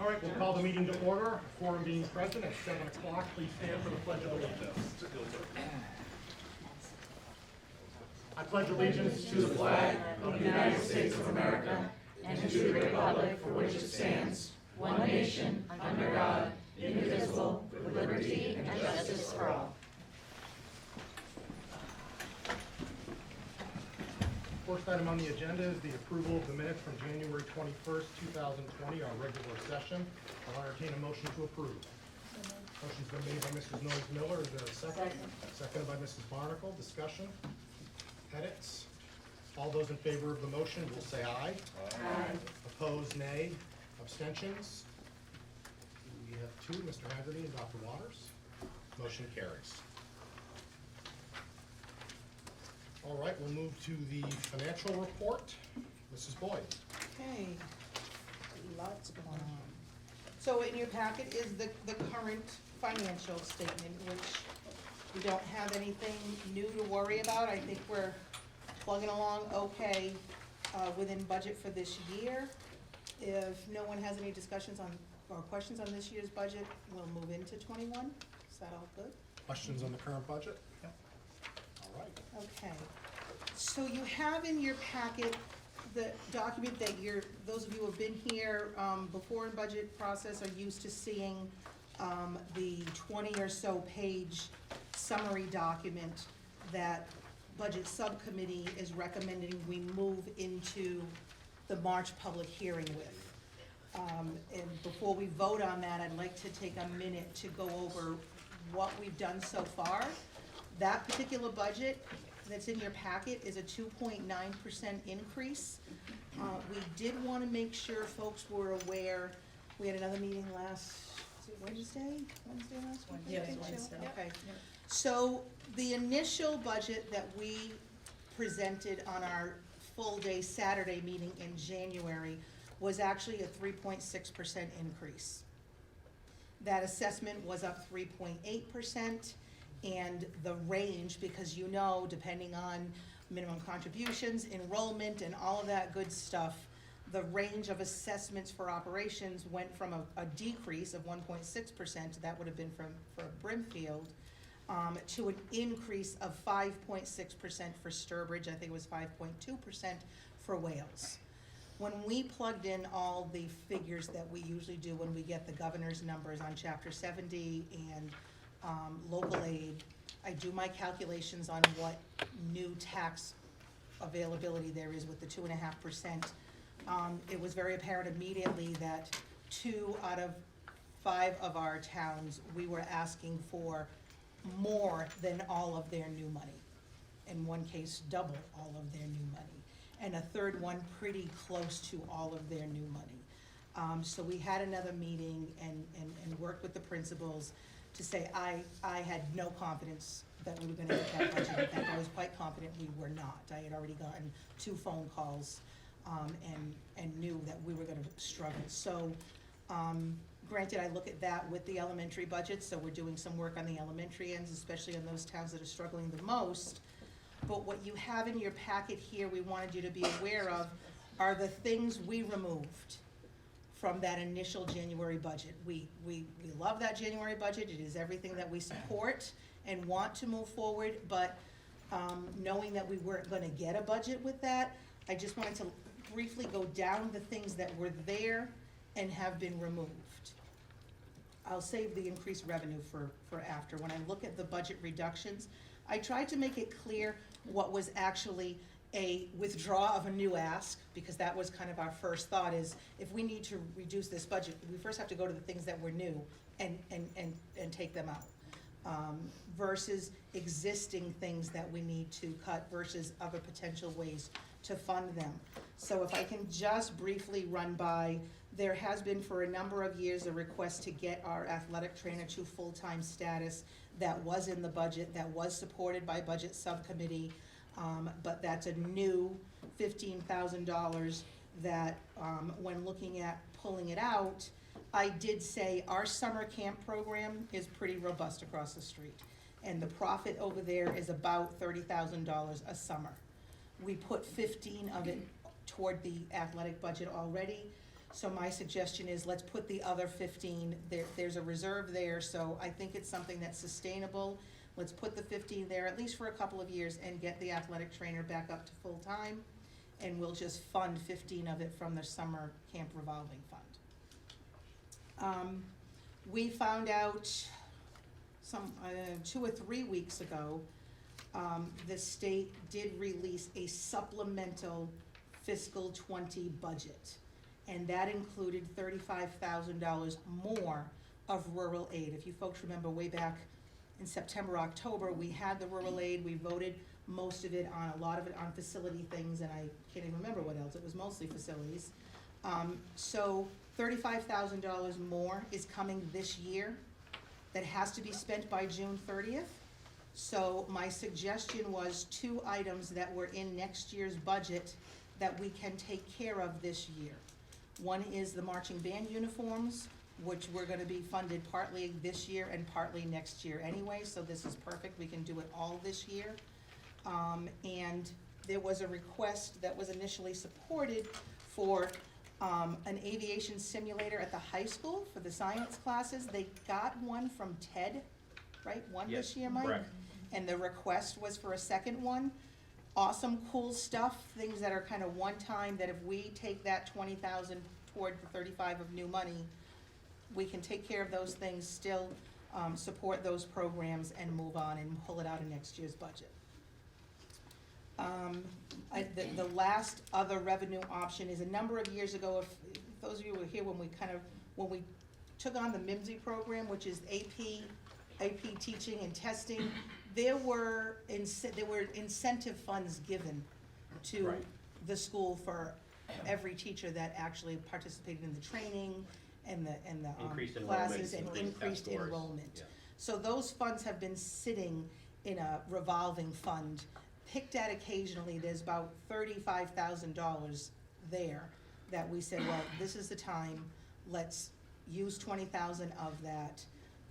All right, we'll call the meeting to order. Quorum being present at 7 o'clock, please stand for the Pledge of Allegiance. I pledge allegiance to the flag of the United States of America and to the republic for which it stands, one nation, under God, indivisible, with liberty and justice for all. First item on the agenda is the approval of the minutes from January 21st, 2020, our regular session. I'll entertain a motion to approve. Motion's been made by Mrs. Noyes Miller. Is there a second? Seconded by Mrs. Barnacle. Discussion? Edits? All those in favor of the motion will say aye. Aye. Opposed, nay. Abstentions? We have two, Mr. Haggerty and Dr. Waters. Motion carries. All right, we'll move to the financial report. Mrs. Boyd. Okay, lots going on. So in your packet is the current financial statement, which we don't have anything new to worry about. I think we're plugging along okay within budget for this year. If no one has any discussions on or questions on this year's budget, we'll move into 21. Is that all good? Questions on the current budget? Yep. All right. Okay, so you have in your packet the document that those of you who have been here before in budget process are used to seeing the 20 or so page summary document that budget subcommittee is recommending we move into the March public hearing with. And before we vote on that, I'd like to take a minute to go over what we've done so far. That particular budget that's in your packet is a 2.9% increase. We did want to make sure folks were aware, we had another meeting last, was it Wednesday? Wednesday last week? Yeah, I it think was so. Wednesday. Okay. So the initial budget that we presented on our full day Saturday meeting in January was actually a 3.6% increase. That assessment was up 3.8%, and the range, because you know, depending on minimum contributions, enrollment, and all of that good stuff, the range of assessments for operations went from a decrease of 1.6%, that would have been for Brimfield, to an increase of 5.6% for Sturbridge. I think it was 5.2% for Wales. When we plugged in all the figures that we usually do when we get the governor's numbers on Chapter 70 and local aid, I do my calculations on what new tax availability there is with the 2.5%. It was very apparent immediately that 2 out of 5 of our towns, we were asking for more than all of their new money. In one case, double all of their new money. And a third one pretty close to all of their new money. So we had another meeting and worked with the principals to say I had no confidence that we were gonna get that budget. In fact, I was quite confident we were not. I had already gotten 2 phone calls and knew that we were gonna struggle. So granted, I look at that with the elementary budget, so we're doing some work on the elementary ends, especially in those towns that are struggling the most. But what you have in your packet here, we wanted you to be aware of, are the things we removed from that initial January budget. We love that January budget. It is everything that we support and want to move forward, but knowing that we weren't gonna get a budget with that, I just wanted to briefly go down the things that were there and have been removed. I'll save the increased revenue for after. When I look at the budget reductions, I tried to make it clear what was actually a withdraw of a new ask, because that was kind of our first thought is, if we need to reduce this budget, we first have to go to the things that were new and take them out. Versus existing things that we need to cut versus other potential ways to fund them. So if I can just briefly run by, there has been for a number of years a request to get our athletic trainer to full-time status. That was in the budget, that was supported by budget subcommittee, but that's a new $15,000 that when looking at pulling it out, I did say our summer camp program is pretty robust across the street. And the profit over there is about $30,000 a summer. We put 15 of it toward the athletic budget already. So my suggestion is, let's put the other 15, there's a reserve there, so I think it's something that's sustainable. Let's put the 15 there, at least for a couple of years, and get the athletic trainer back up to full-time, and we'll just fund 15 of it from the summer camp revolving fund. We found out some, 2 or 3 weeks ago, the state did release a supplemental fiscal '20 budget. And that included $35,000 more of rural aid. If you folks remember way back in September, October, we had the rural aid, we voted most of it on, a lot of it on facility things, and I can't even remember what else, it was mostly facilities. So $35,000 more is coming this year that has to be spent by June 30th. So my suggestion was 2 items that were in next year's budget that we can take care of this year. One is the marching band uniforms, which we're gonna be funded partly this year and partly next year anyway, so this is perfect, we can do it all this year. And there was a request that was initially supported for an aviation simulator at the high school for the science classes. They got one from TED, right? One Yes, this year, Mike? correct. And the request was for a second one. Awesome, cool stuff, things that are kind of one-time, that if we take that 20,000 toward the 35 of new money, we can take care of those things, still support those programs and move on and pull it out of next year's budget. The last other revenue option is, a number of years ago, if those of you were here when we took on the MIMSI program, which is AP teaching and testing, there were incentive funds given to Right. the school for every teacher that actually participated in the training and the Increased classes, enrollment, and increased test increased scores. enrollment. Yeah. So those funds have been sitting in a revolving fund, picked at occasionally. There's about $35,000 there that we said, well, this is the time, let's use 20,000 of that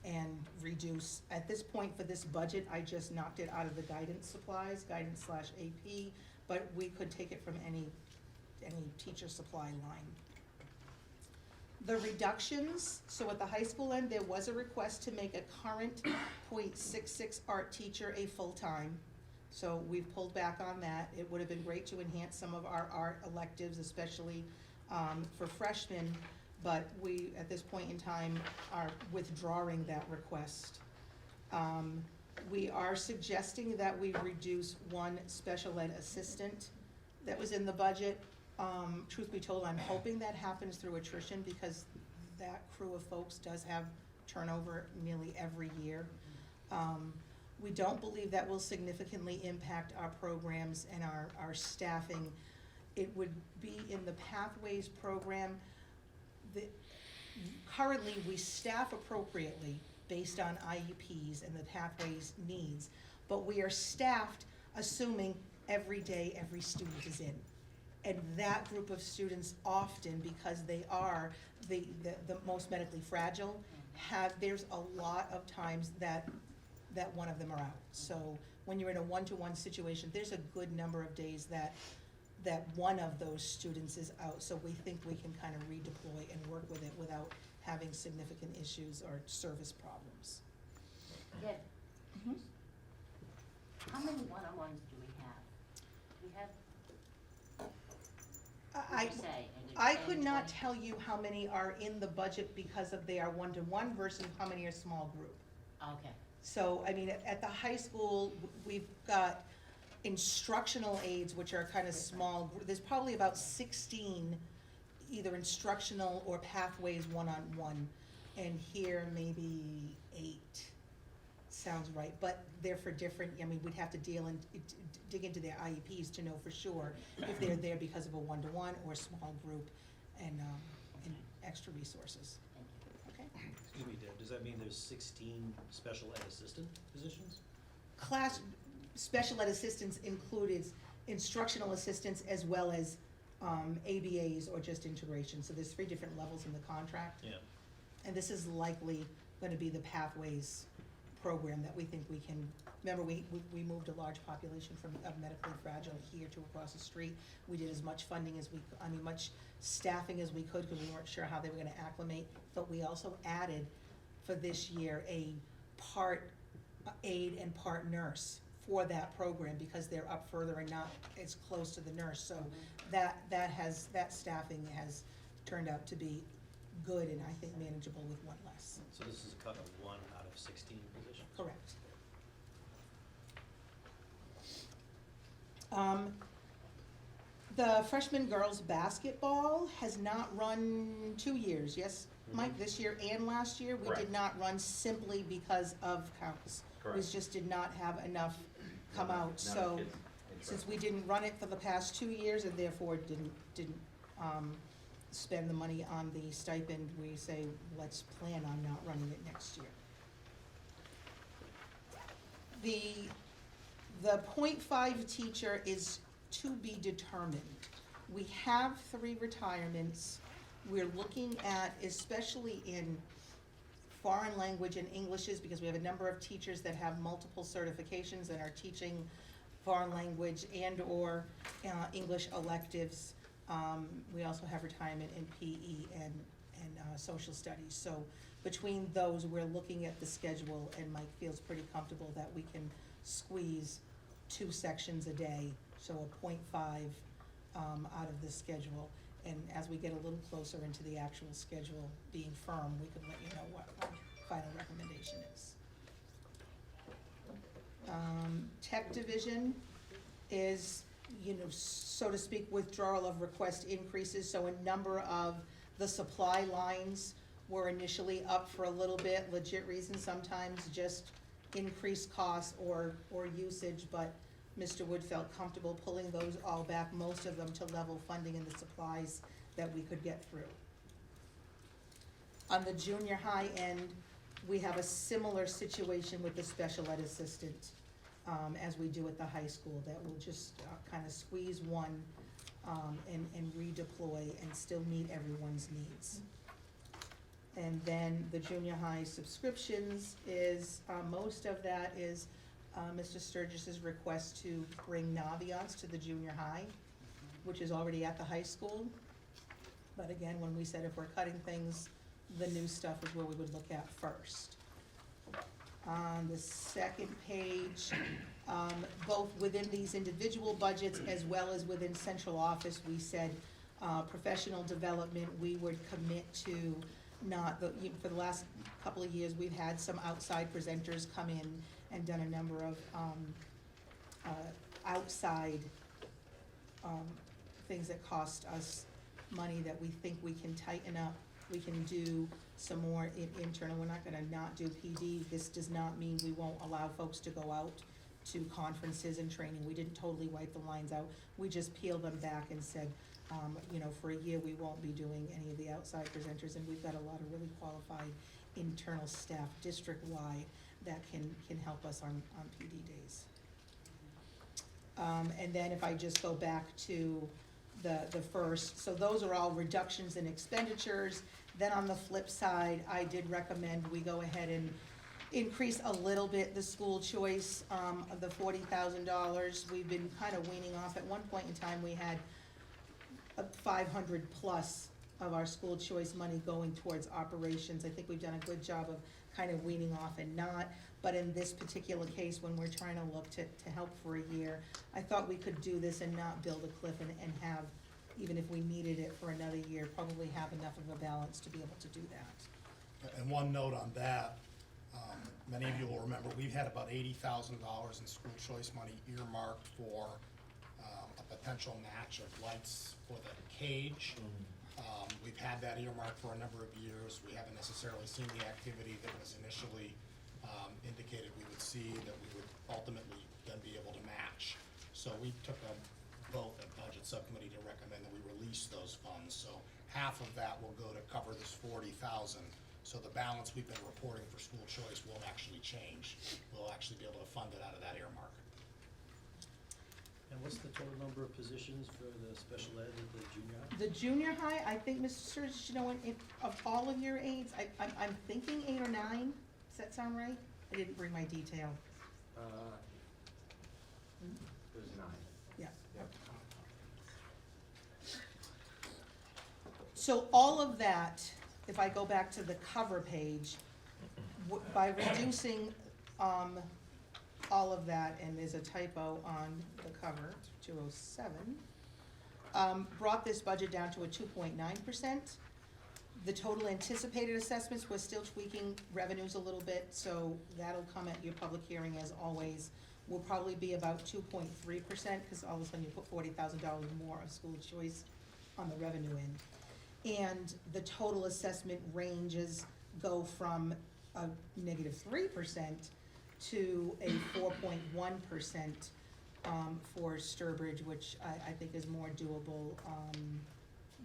and reduce. At this point for this budget, I just knocked it out of the guidance supplies, guidance/AP, but we could take it from any teacher supply line. The reductions, so at the high school end, there was a request to make a current .66 art teacher a full-time. So we've pulled back on that. It would have been great to enhance some of our art electives, especially for freshmen, but we, at this point in time, are withdrawing that request. We are suggesting that we reduce 1 special ed assistant that was in the budget. Truth be told, I'm hoping that happens through attrition, because that crew of folks does have turnover nearly every year. We don't believe that will significantly impact our programs and our staffing. It would be in the Pathways program. Currently, we staff appropriately based on IEPs and the Pathways needs, but we are staffed assuming every day every student is in. And that group of students often, because they are the most medically fragile, there's a lot of times that one of them are out. So when you're in a one-to-one situation, there's a good number of days that one of those students is out. So we think we can kind of redeploy and work with it without having significant issues or service problems. Deb, Mhm. how many one-on-ones do we have? Do we have, I what do you say? I could not tell you how many are in the budget because of they are one-to-one versus how many are small group. Okay, So, I mean, at the high school, we've got instructional aides, which are kind of small. There's probably about 16 either instructional or Pathways one-on-one. And here, maybe 8, sounds right. But they're for different, I mean, we'd have to dig into their IEPs to know for sure if they're there because of a one-to-one or a small group and extra resources. thank you. Okay? Excuse me, Deb, does that mean there's 16 special ed assistant positions? Class special ed assistants included instructional assistants as well as ABAs or just integration. So there's 3 different levels in the contract. Yeah. And this is likely gonna be the Pathways program that we think we can, remember, we moved a large population of medically fragile here to across the street. We did as much funding as much staffing as we could, because we weren't sure how they were gonna acclimate, but we also added for this year a part aide and part nurse for that program, because they're up further and not as close to the nurse, so that staffing has turned out to be good and I think manageable with one less. So this is a cut of 1 out of 16 positions? Correct. The freshman girls basketball has not run 2 years, yes, Mike, this year and last year? We Correct. did not run simply because of counts. We Correct. just did not have enough come Not out, enough so, kids since we didn't run it for the past 2 years and therefore didn't spend the money on the stipend, we say, let's plan on not running it next year. The .5 teacher is to be determined. We have 3 retirements. We're looking at, especially in foreign language and Englishes, because we have a number of teachers that have multiple certifications and are teaching foreign language and/or English electives. We also have retirement in PE and social studies. So between those, we're looking at the schedule, and Mike feels pretty comfortable that we can squeeze 2 sections a day, so a .5 out of the schedule. And as we get a little closer into the actual schedule being firm, we can let you know what our final recommendation is. Tech division is, so to speak, withdrawal of request increases, so a number of the supply lines were initially up for a little bit, legit reasons, sometimes just increased costs or usage, but Mr. Wood felt comfortable pulling those all back, most of them to level funding in the supplies that we could get through. On the junior high end, we have a similar situation with the special ed assistant, as we do at the high school, that will just kind of squeeze one and redeploy and still meet everyone's needs. And then the junior high subscriptions is, most of that is Mr. Sturgis's request to bring Naviance to the junior high, which is already at the high school. But again, when we said if we're cutting things, the new stuff is where we would look at first. On the second page, both within these individual budgets as well as within central office, we said professional development, we would commit to for the last couple of years, we've had some outside presenters come in and done a number of outside things that cost us money that we think we can tighten up. We can do some more internal. We're not gonna not do PD. This does not mean we won't allow folks to go out to conferences and training. We didn't totally wipe the lines out. We just peeled them back and said, for a year, we won't be doing any of the outside presenters, and we've got a lot of really qualified internal staff district-wide that can help us on PD days. And then if I just go back to the first, so those are all reductions in expenditures. Then on the flip side, I did recommend we go ahead and increase a little bit the school choice, of the $40,000. We've been kind of weaning off. At one point in time, we had 500 plus of our school choice money going towards operations. I think we've done a good job of kind of weaning off and not, but in this particular case, when we're trying to look to help for a year, I thought we could do this and not build a cliff and have, even if we needed it for another year, probably have enough of a balance to be able to do that. And one note on that, many of you will remember, we've had about $80,000 in school choice money earmarked for a potential match of lights for the cage. We've had that earmarked for a number of years. We haven't necessarily seen the activity that was initially indicated we would see, that we would ultimately then be able to match. So we took a vote at Budget Subcommittee to recommend that we release those funds. So half of that will go to cover this $40,000. So the balance we've been reporting for school choice won't actually change. We'll actually be able to fund it out of that earmark. And what's the total number of positions for the special ed at the junior high? The junior high, I think, Mr. Sturgis, of all of your aides, I'm thinking 8 or 9. Does that sound right? I didn't bring my detail. There's 9. Yeah. Yep. So all of that, if I go back to the cover page, by reducing, all of that, and there's a typo on the cover, 207, brought this budget down to a 2.9%. The total anticipated assessments, we're still tweaking revenues a little bit, so that'll come at your public hearing as always. Will probably be about 2.3%, because all of a sudden you put $40,000 more of school choice on the revenue end. And the total assessment ranges go from a -3% to a 4.1% for Sturbridge, which I think is more doable.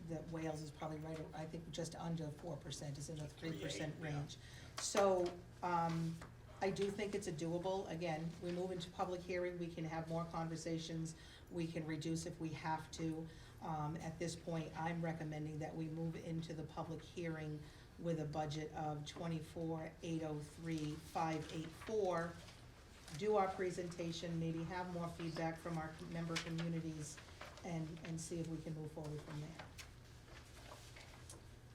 That Wales is probably right, I think just under 4%, is in the 3% range. So, I do think it's a doable. Again, we move into public hearing, we can have more conversations, we can reduce if we have to. At this point, I'm recommending that we move into the public hearing with a budget of 24,803,584. Do our presentation, maybe have more feedback from our member communities, and see if we can move forward from there.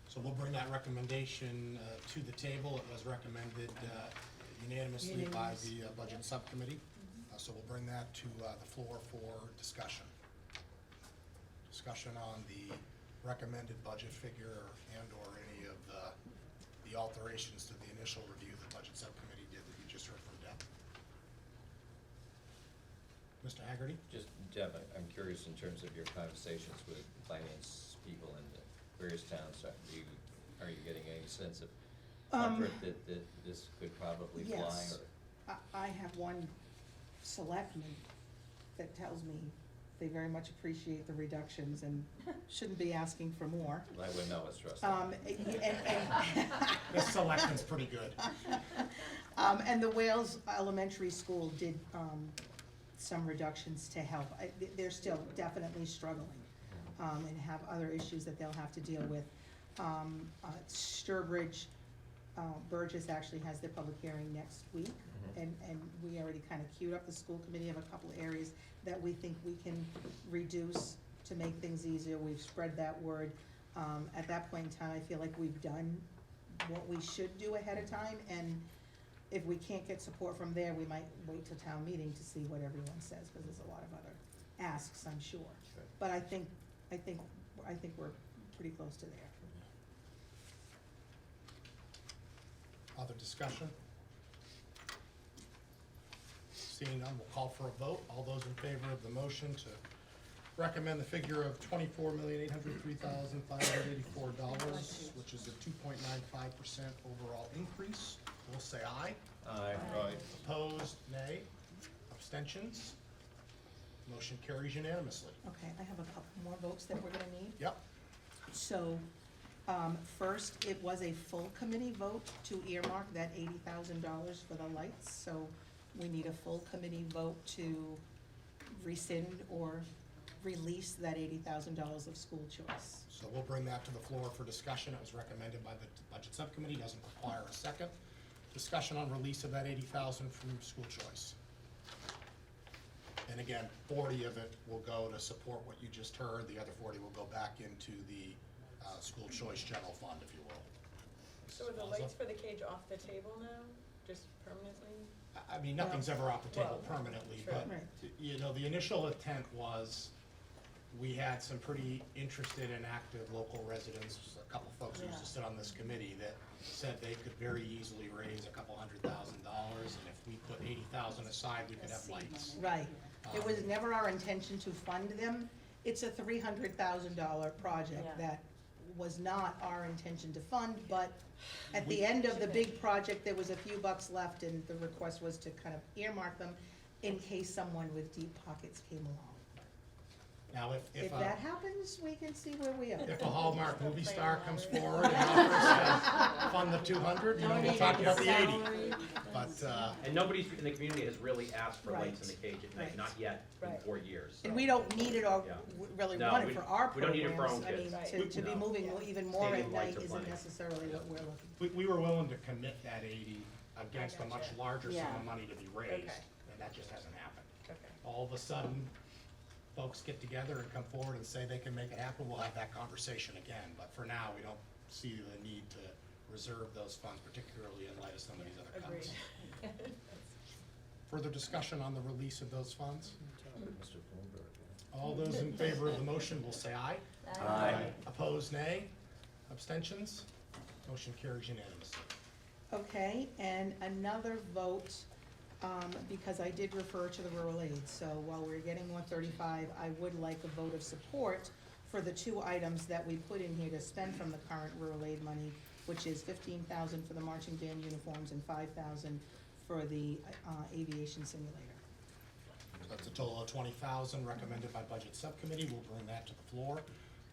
So we'll bring that recommendation to the table. It was recommended unanimously by the Budget Subcommittee. So we'll bring that to the floor for discussion. Discussion on the recommended budget figure and/or any of the alterations to the initial review the Budget Subcommittee did that you just heard from Deb. Mr. Haggerty? Just, Deb, I'm curious in terms of your conversations with finance people in the various towns, are you getting any sense of comfort that this could probably fly? Yes. Or I have one selectman that tells me they very much appreciate the reductions and shouldn't be asking for more. I wouldn't know what's trust. This selection's pretty good. And the Wales Elementary School did, some reductions to help. They're still definitely struggling, and have other issues that they'll have to deal with. Sturbridge, Burgess actually has their public hearing next week, and we already kind of queued up, the school committee of a couple of areas that we think we can reduce to make things easier. We've spread that word. At that point in time, I feel like we've done what we should do ahead of time, and if we can't get support from there, we might wait till town meeting to see what everyone says, because there's a lot of other asks, I'm sure. Sure. But I think we're pretty close to there. Other discussion? Seeing none, we'll call for a vote. All those in favor of the motion to recommend the figure of $24,803,584, which is a 2.95% overall increase, will say aye. Aye. Opposed, nay. Abstentions? Motion carries unanimously. Okay, I have a couple more votes that we're gonna need. Yep. So, first, it was a full committee vote to earmark that $80,000 for the lights, so we need a full committee vote to rescind or release that $80,000 of school choice. So we'll bring that to the floor for discussion. It was recommended by the Budget Subcommittee, doesn't require a second. Discussion on release of that $80,000 from school choice. And again, 40 of it will go to support what you just heard. The other 40 will go back into the school choice general fund, if you will. So are the lights for the cage off the table now, just permanently? I mean, nothing's ever off the table Well, permanently, sure. but, Right. you know, the initial intent was, we had some pretty interested and active local residents, a couple folks who used to sit on this committee, that said they could very easily raise a couple $100,000, and if we put 80,000 aside, we could have lights. Right. It was never our intention to fund them. It's a $300,000 project Yeah. that was not our intention to fund, but at the end of the big project, there was a few bucks left, and the request was to kind of earmark them in case someone with deep pockets came along. Now, If that happens, we can see where we are. if a Hallmark movie star comes forward and offers to fund the 200, you know, we'll talk about the 80. But, And nobody in the community has really asked for lights in the Right. cage at night, Right. not yet, in Right. 4 years. And we don't need it or Yeah. really No, want it we- for our we don't need it for our own programs. I kids. mean, Right. to be No. moving Yeah. even more at Stadium lights night are isn't plenty. necessarily what we're looking for. we were willing to commit that 80. against a much gotcha. larger sum Yeah. of money to be raised, Okay. and that just hasn't happened. Okay. All of a sudden, folks get together and come forward and say they can make it happen, we'll have that conversation again. But for now, we don't see the need to reserve those funds, particularly in light of some of these other Agreed. cuts. Further discussion on the release of those funds? Mr. Bloomberg, yeah. All those in favor of the motion will say aye. Aye. Opposed, nay. Abstentions? Motion carries unanimously. Okay, and another vote, because I did refer to the rural aid, so while we're getting 135, I would like a vote of support for the two items that we put in here to spend from the current rural aid money, which is 15,000 for the marching band uniforms and 5,000 for the aviation simulator. So that's a total of 20,000 recommended by Budget Subcommittee. We'll bring that to the floor.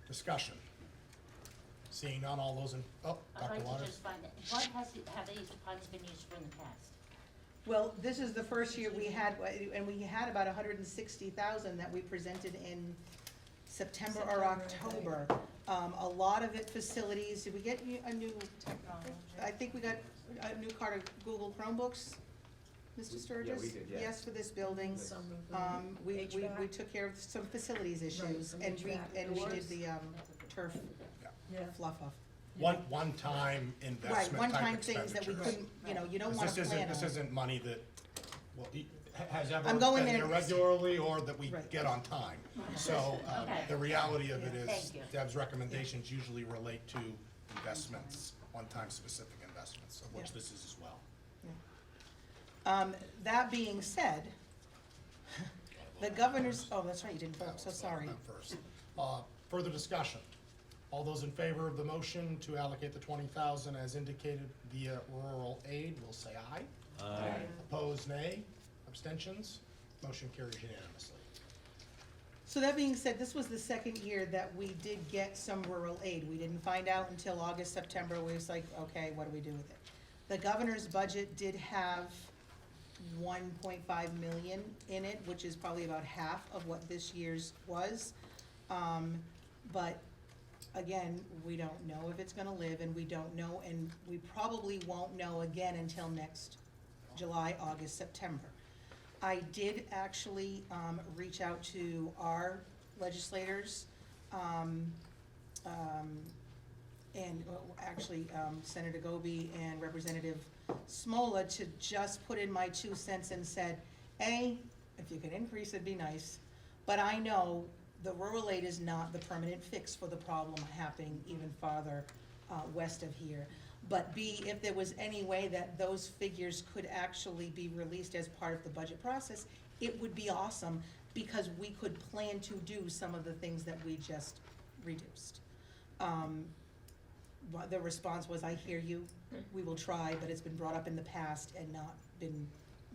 Discussion. Seeing none, all those in, oh, I'd Dr. like to Waters? just find out, what have these funds been used for in the past? Well, this is the first year we had, and we had about 160,000 that we presented in September or October. A lot of it facilities, did we get a new, Technology. I think we got a new card of Google Chromebooks, Mr. Sturgis? we did, yeah. Yes, for this building. Some of them. We HVAC. took care of some facilities issues, some and we HVAC did doors. the turf Yeah. fluff off. One-time Right, investment type one-time things that we expenditures. couldn't, you don't 'Cause wanna this isn't- plan on. This isn't money that, well, has ever I'm been going there there- regularly or that we Right. get on time. So, Okay. the reality of it is Thank you. Deb's recommendations usually relate to investments, one-time specific investments, of which Yeah. this is as well. That being said, the governor's, oh, that's right, you didn't vote, so sorry. Not first. Further discussion. All those in favor of the motion to allocate the 20,000 as indicated via rural aid will say aye. Aye. Opposed, nay. Abstentions? Motion carries unanimously. So that being said, this was the second year that we did get some rural aid. We didn't find out until August, September, we was like, okay, what do we do with it? The governor's budget did have 1.5 million in it, which is probably about half of what this year's was. But again, we don't know if it's gonna live, and we don't know, and we probably won't know again until next July, August, September. I did actually, reach out to our legislators, and Senator Goby and Representative Smola to just put in my 2 cents and said, if you could increase, it'd be nice, but I know the rural aid is not the permanent fix for the problem happening even farther, west of here. But B, if there was any way that those figures could actually be released as part of the budget process, it would be awesome, because we could plan to do some of the things that we just reduced. But the response was, I hear you, we will try, but it's been brought up in the past and not been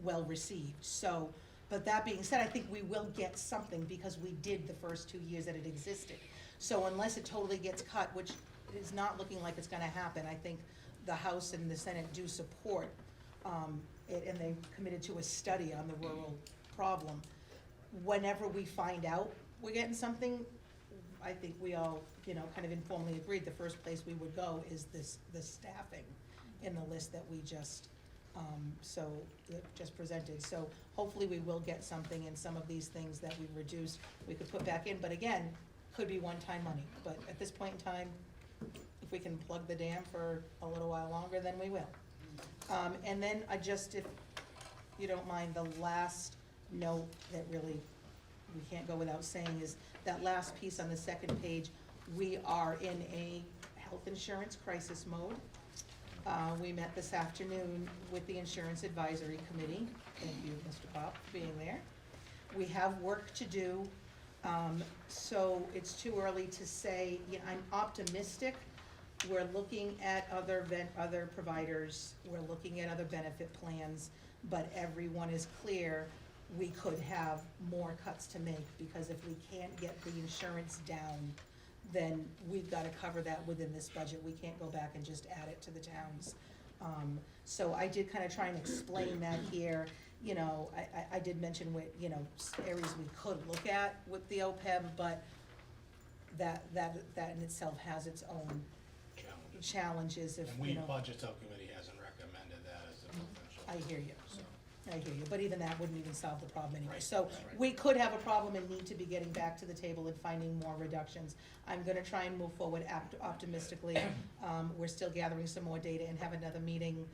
well received. So, but that being said, I think we will get something, because we did the first 2 years that it existed. So unless it totally gets cut, which is not looking like it's gonna happen, I think the House and the Senate do support it, and they've committed to a study on the rural problem. Whenever we find out we're getting something, I think we all, kind of informally agreed, the first place we would go is the staffing in the list that we just, just presented. So hopefully we will get something, in some of these things that we reduced, we could put back in, but again, could be one-time money. But at this point in time, if we can plug the dam for a little while longer, then we will. And then if you don't mind, the last note that really we can't go without saying is that last piece on the second page, we are in a health insurance crisis mode. We met this afternoon with the Insurance Advisory Committee. Thank you, Mr. Pop, for being there. We have work to do, so it's too early to say. I'm optimistic. We're looking at other providers, we're looking at other benefit plans, but everyone is clear we could have more cuts to make, because if we can't get the insurance down, then we've gotta cover that within this budget. We can't go back and just add it to the towns. So I did kinda try and explain that here. I did mention what, areas we could look at with the OPEB, but that in itself has its own Challenges. challenges if, And we, Budget Subcommittee hasn't recommended that as a health I hear you. So, I hear you, but even that wouldn't even solve the problem anyway. Right, So right. we could have a problem and need to be getting back to the table and finding more reductions. I'm gonna try and move forward optimistically. We're still gathering some more data and have another meeting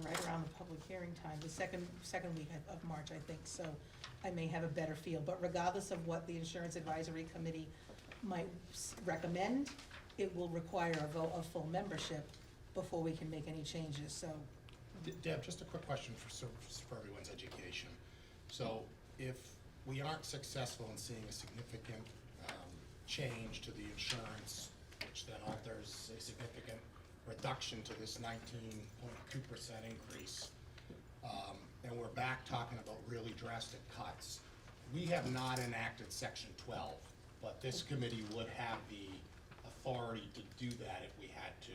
right around the public hearing time, the second week of March, I think. So I may have a better feel, but regardless of what the Insurance Advisory Committee might recommend, it will require a vote of full membership before we can make any changes, so. Deb, just a quick question for everyone's education. So if we aren't successful in seeing a significant change to the insurance, which then alters a significant reduction to this 19.2% increase, and we're back talking about really drastic cuts, we have not enacted Section 12, but this committee would have the authority to do that if we had to,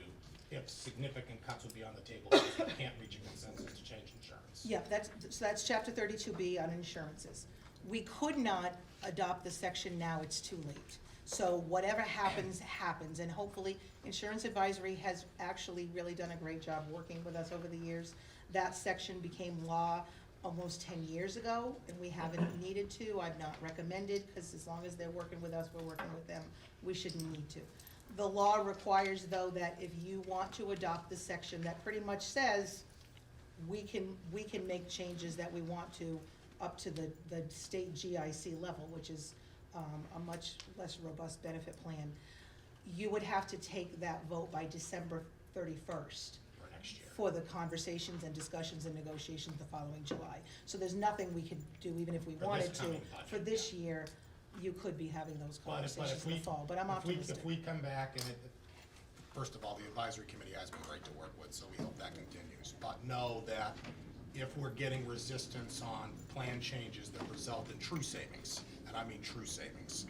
if significant cuts would be on the table, because we can't reach a consensus to change insurance. Yeah, that's chapter 32B on insurances. We could not adopt the section now, it's too late. So whatever happens, happens, and hopefully, Insurance Advisory has actually really done a great job working with us over the years. That section became law almost 10 years ago, and we haven't needed to. I've not recommended, because as long as they're working with us, we're working with them. We shouldn't need to. The law requires, though, that if you want to adopt the section that pretty much says we can make changes that we want to up to the state GIC level, which is a much less robust benefit plan, you would have to take that vote by December 31st For next year. for the conversations and discussions and negotiations the following July. So there's nothing we could do, even if we For this wanted to. coming budget, For this yeah. year, you could be having those But if conversations in the we- fall, but I'm if we- optimistic. If we come back and first of all, the advisory committee has been great to work with, so we hope that continues. But know that if we're getting resistance on plan changes that result in true savings, and I mean true savings,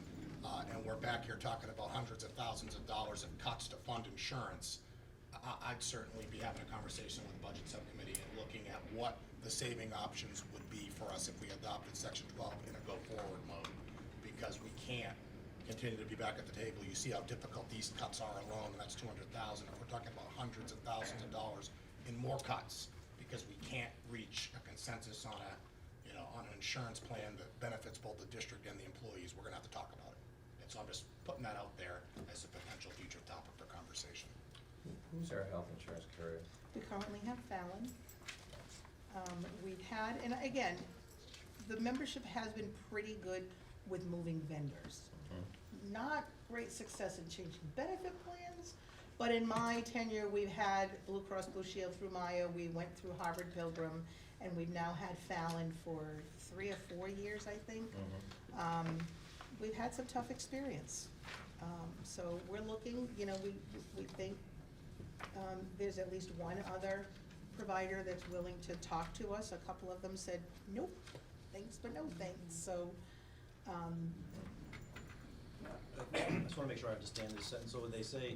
and we're back here talking about hundreds of thousands of dollars of cuts to fund insurance, I'd certainly be having a conversation with the budget subcommittee and looking at what the saving options would be for us if we adopted Section 12 in a go-forward mode, because we can't continue to be back at the table. You see how difficult these cuts are alone, and that's 200,000. If we're talking about hundreds of thousands of dollars in more cuts, because we can't reach a consensus on on an insurance plan that benefits both the district and the employees, we're gonna have to talk about it. And so I'm just putting that out there as a potential future topic for conversation. Who's our health insurance carrier? We currently have Fallon. We've had, and again, the membership has been pretty good with moving vendors. Not great success in changing benefit plans, but in my tenure, we've had Blue Cross Blue Shield through Maya, we went through Harvard Pilgrim, and we've now had Fallon for 3 or 4 years, I think. We've had some tough experience. So we're looking, we think there's at least one other provider that's willing to talk to us. A couple of them said, nope, thanks, but no thanks, so, I just wanna make sure I understand this sentence. So when they say,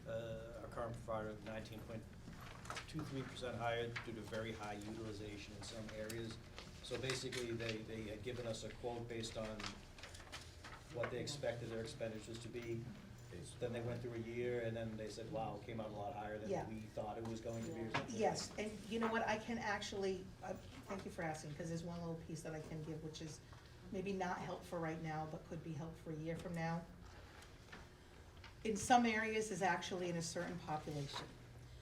our current provider 19.23% higher due to very high utilization in some areas. So basically, they had given us a quote based on what they expected their expenditures to be. Then they went through a year, and then they said, wow, it came out a lot higher than Yeah. we thought it was going to be, or something. yes, and you know what, I can actually, thank you for asking, because there's one little piece that I can give, which is maybe not helpful right now, but could be helpful a year from now. In some areas is actually in a certain population.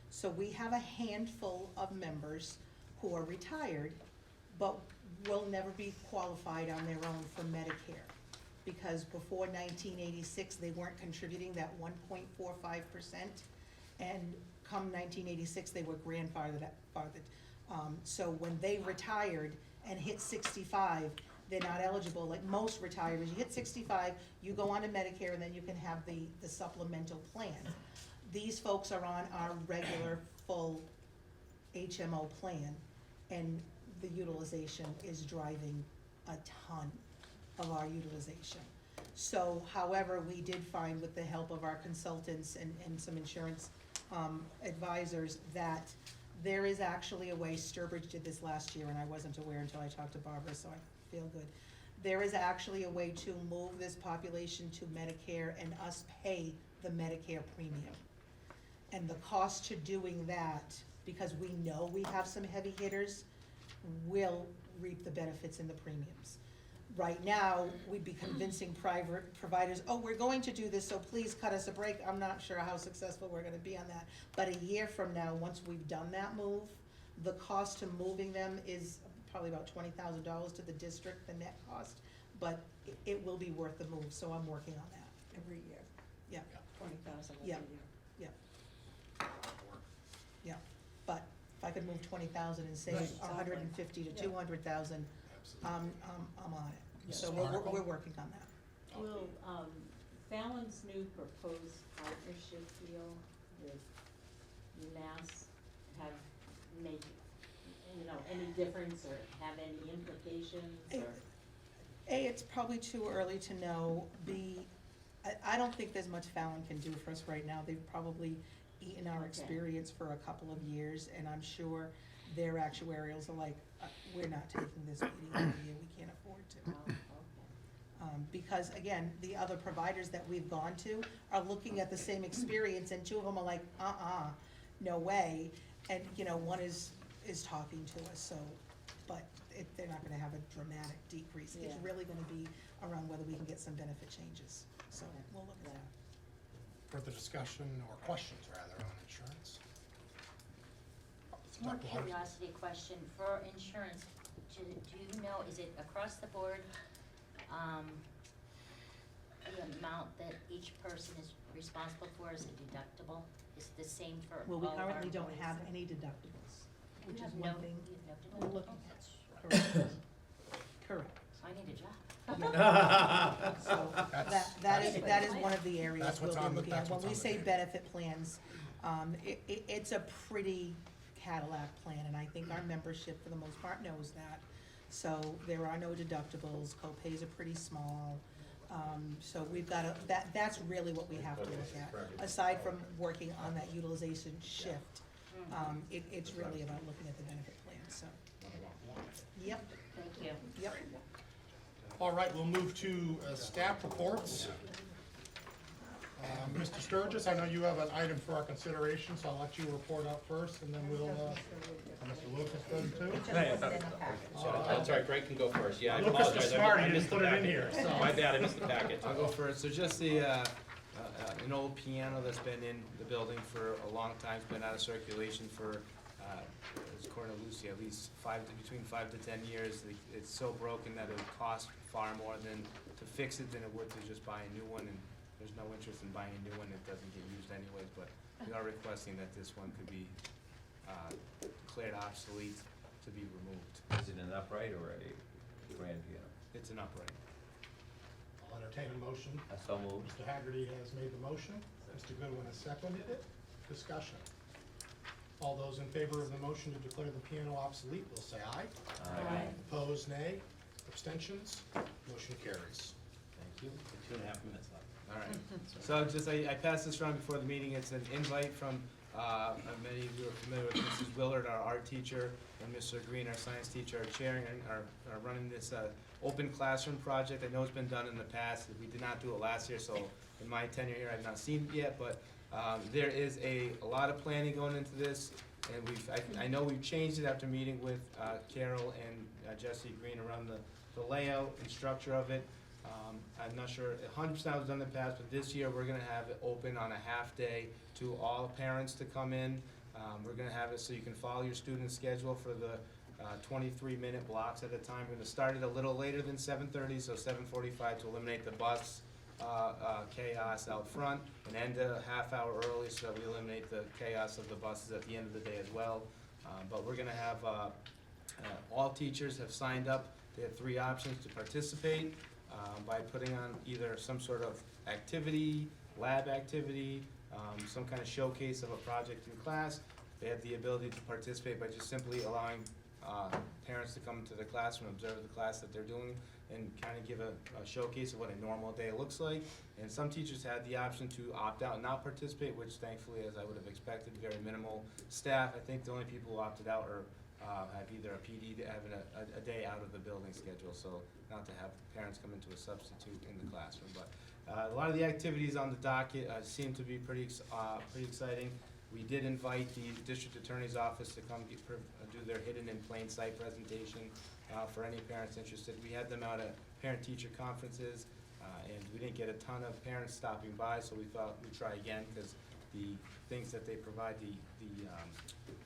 So we have a handful of members who are retired, but will never be qualified on their own for Medicare. Because before 1986, they weren't contributing that 1.45%, and come 1986, they were grandfathered. So when they retired and hit 65, they're not eligible, like most retirees, you hit 65, you go on to Medicare, and then you can have the supplemental plan. These folks are on our regular, full HMO plan, and the utilization is driving a ton of our utilization. So, however, we did find with the help of our consultants and some insurance advisors that there is actually a way, Sturbridge did this last year, and I wasn't aware until I talked to Barbara, so I feel good. There is actually a way to move this population to Medicare and us pay the Medicare premium. And the cost to doing that because we know we have some heavy hitters, will reap the benefits in the premiums. Right now, we'd be convincing private providers, oh, we're going to do this, so please cut us a break. I'm not sure how successful we're gonna be on that. But a year from now, once we've done that move, the cost to moving them is probably about $20,000 to the district, the net cost. But it will be worth the move, so I'm working on that. Every year, Yeah, 20,000 every Yeah. year. yeah. But if I could move 20,000 and save Right. 150 to Yeah. 200,000, Absolutely. I'm on it. Yes. So Article? we're working on that. Will, Fallon's new proposed partnership deal with UMass make, any difference or have any implications or? A, it's probably too early to know. B, I don't think there's much Fallon can do for us right now. They've probably eaten our Okay. experience for a couple of years, and I'm sure their actuarials are like, we're not taking this meeting every year, we can't afford to. Oh, okay. Because again, the other providers that we've gone to are looking at the same experience, and two of them are like, no way. And, one is talking to us, so, but they're not gonna have a dramatic decrease. It's Yeah. really gonna be around whether we can get some benefit changes, so we'll look at that. Further discussion or questions rather on insurance? More Dr. Waters? curiosity question, for insurance, do you know, is it across the board, the amount that each person is responsible for is a deductible? Is it the same for all Well, of we our currently don't employees? have any deductibles, You which is have one no thing. deductible? we're looking Oh, at. that's- Correct. Correct. I need a job. So that is one of the areas That's we'll what's be on the- looking at. that's When what's we on the say table. benefit plans, it's a pretty Cadillac plan, and I think our membership for the most part knows that. So there are no deductibles, co-pays are pretty small. So we've got that's really what we have to look at. Aside from working on that utilization shift, it's really about looking at the benefit plan, so. Yep, Thank you. yep. All right, we'll move to staff reports. Mr. Sturgis, I know you have an item for our consideration, so I'll let you report out first, and then we'll, Mr. Lucas does too. That's all right, Greg can go first, yeah, I Lucas apologize. was I smart, he missed didn't the put it in packet. here, so. My bad, I missed the packet. I'll go first. So just the, an old piano that's been in the building for a long time, it's been out of circulation for, according to Lucy, at least between 5 to 10 years. It's so broken that it would cost far more to fix it than it would to just buy a new one, and there's no interest in buying a new one, it doesn't get used anyways, but we are requesting that this one could be, declared obsolete to be removed. Is it an upright or a grand piano? It's an upright. I'll entertain a motion. I so moved. Mr. Haggerty has made the motion. Mr. Goodwin has seconded it. Discussion. All those in favor of the motion to declare the piano obsolete will say aye. Aye. Opposed, nay. Abstentions? Motion carries. Thank you, 2.5 minutes left. All right, so just, I passed this around before the meeting, it's an invite from, many of you are familiar with Mrs. Willard, our art teacher, and Mr. Green, our science teacher, are chairing, are running this, open classroom project. I know it's been done in the past, we did not do it last year, so in my tenure here, I've not seen it yet, but, there is a lot of planning going into this, and I know we've changed it after meeting with, Carol and, Jesse Green around the layout and structure of it. I'm not sure 100% was done in the past, but this year we're gonna have it open on a half day to all parents to come in. We're gonna have it so you can follow your student schedule for the 23-minute blocks at a time. We're gonna start it a little later than 7:30, so 7:45 to eliminate the bus chaos out front, and end a half hour early so that we eliminate the chaos of the buses at the end of the day as well. But we're gonna have, all teachers have signed up. They have 3 options to participate. By putting on either some sort of activity, lab activity, some kind of showcase of a project in class. They have the ability to participate by just simply allowing parents to come into the classroom, observe the class that they're doing, and kind of give a showcase of what a normal day looks like. And some teachers had the option to opt out and not participate, which thankfully, as I would have expected, very minimal staff. I think the only people who opted out are have either a PD to having a day out of the building schedule, so not to have parents come into a substitute in the classroom. But a lot of the activities on the docket seem to be pretty exciting. We did invite the district attorney's office to come do their hidden in plain sight presentation for any parents interested. We had them out at parent-teacher conferences, and we didn't get a ton of parents stopping by, so we thought we'd try again, because the things that they provide,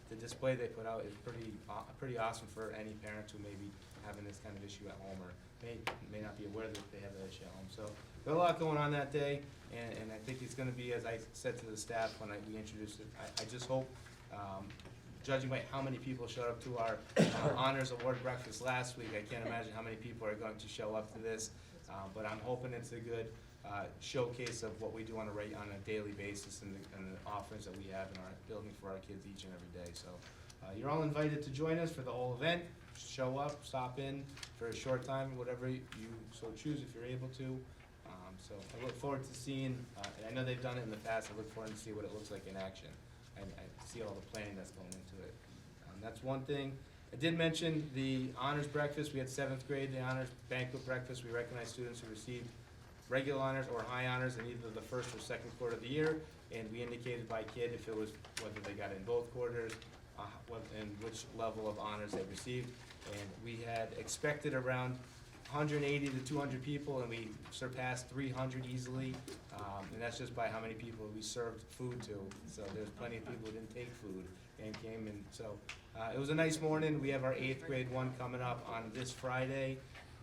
the display they put out is pretty awesome for any parents who may be having this kind of issue at home, or may not be aware that they have that issue at home. So there's a lot going on that day, and I think it's gonna be, as I said to the staff when we introduced it, I just hope, judging by how many people showed up to our honors award breakfast last week, I can't imagine how many people are going to show up to this, but I'm hoping it's a good showcase of what we do on a daily basis, and the offerings that we have in our building for our kids each and every day. So you're all invited to join us for the whole event. Show up, stop in for a short time, whatever you so choose if you're able to. So I look forward to seeing, and I know they've done it in the past, I look forward to see what it looks like in action. And I see all the planning that's going into it. That's one thing. I did mention the honors breakfast. We had 7th grade, the honors banquet breakfast. We recognized students who received regular honors or high honors in either the first or second quarter of the year, and we indicated by kid if it was whether they got in both quarters, and which level of honors they received. And we had expected around 180 to 200 people, and we surpassed 300 easily, and that's just by how many people we served food to. So there's plenty of people who didn't take food and came, and so it was a nice morning. We have our 8th grade one coming up on this Friday.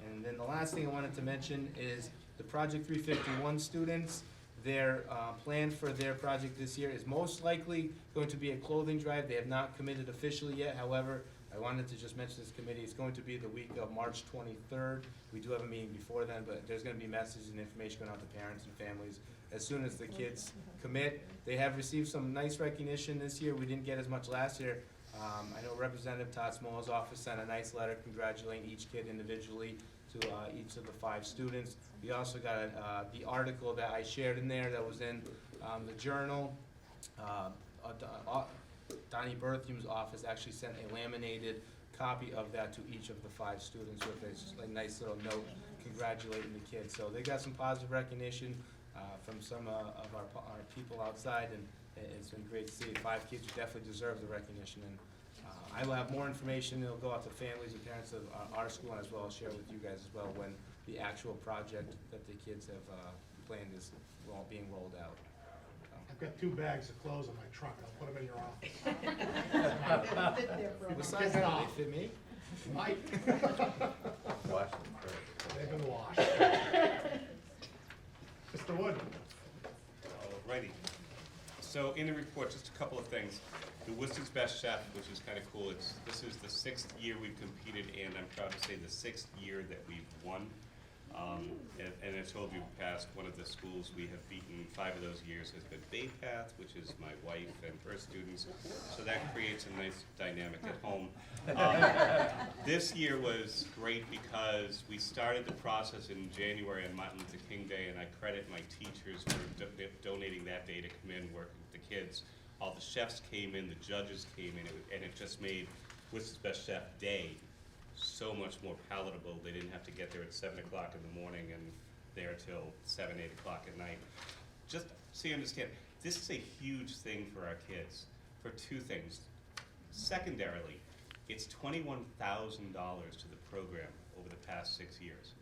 And then the last thing I wanted to mention is the Project 351 students. Their plan for their project this year is most likely going to be a clothing drive. They have not committed officially yet. However, I wanted to just mention this committee. It's going to be the week of March 23rd. We do have a meeting before then, but there's going to be messages and information going out to parents and families as soon as the kids commit. They have received some nice recognition this year. We didn't get as much last year. I know Representative Todd Small's office sent a nice letter congratulating each kid individually to each of the 5 students. We also got the article that I shared in there that was in the journal. Donnie Berthium's office actually sent a laminated copy of that to each of the 5 students with a nice little note congratulating the kids. So they got some positive recognition from some of our people outside, and it's been great to see. 5 kids who definitely deserve the recognition, and I will have more information. It'll go out to families and parents of our school, and as well as share with you guys as well when the actual project that the kids have planned is being rolled out. I've got 2 bags of clothes in my trunk. I'll put them in your office. What size do they fit me? Mike. Wash them first. They've been washed. Mr. Wood. Alrighty. So in the report, just a couple of things. The Worcester's Best Chef, which is kind of cool. This is the 6th year we've competed, and I'm proud to say the 6th year that we've won. And I told you past one of the schools we have beaten 5 of those years has been Bay Path, which is my wife and her students. So that creates a nice dynamic at home. This year was great because we started the process in January on Martin Luther King Day, and I credit my teachers for donating that day to come in, work with the kids. All the chefs came in, the judges came in, and it just made Worcester's Best Chef Day so much more palatable. They didn't have to get there at 7 o'clock in the morning and there till 7, 8 o'clock at night. Just so you understand, this is a huge thing for our kids for 2 things. Secondarily, it's $21,000 to the program over the past 6 years.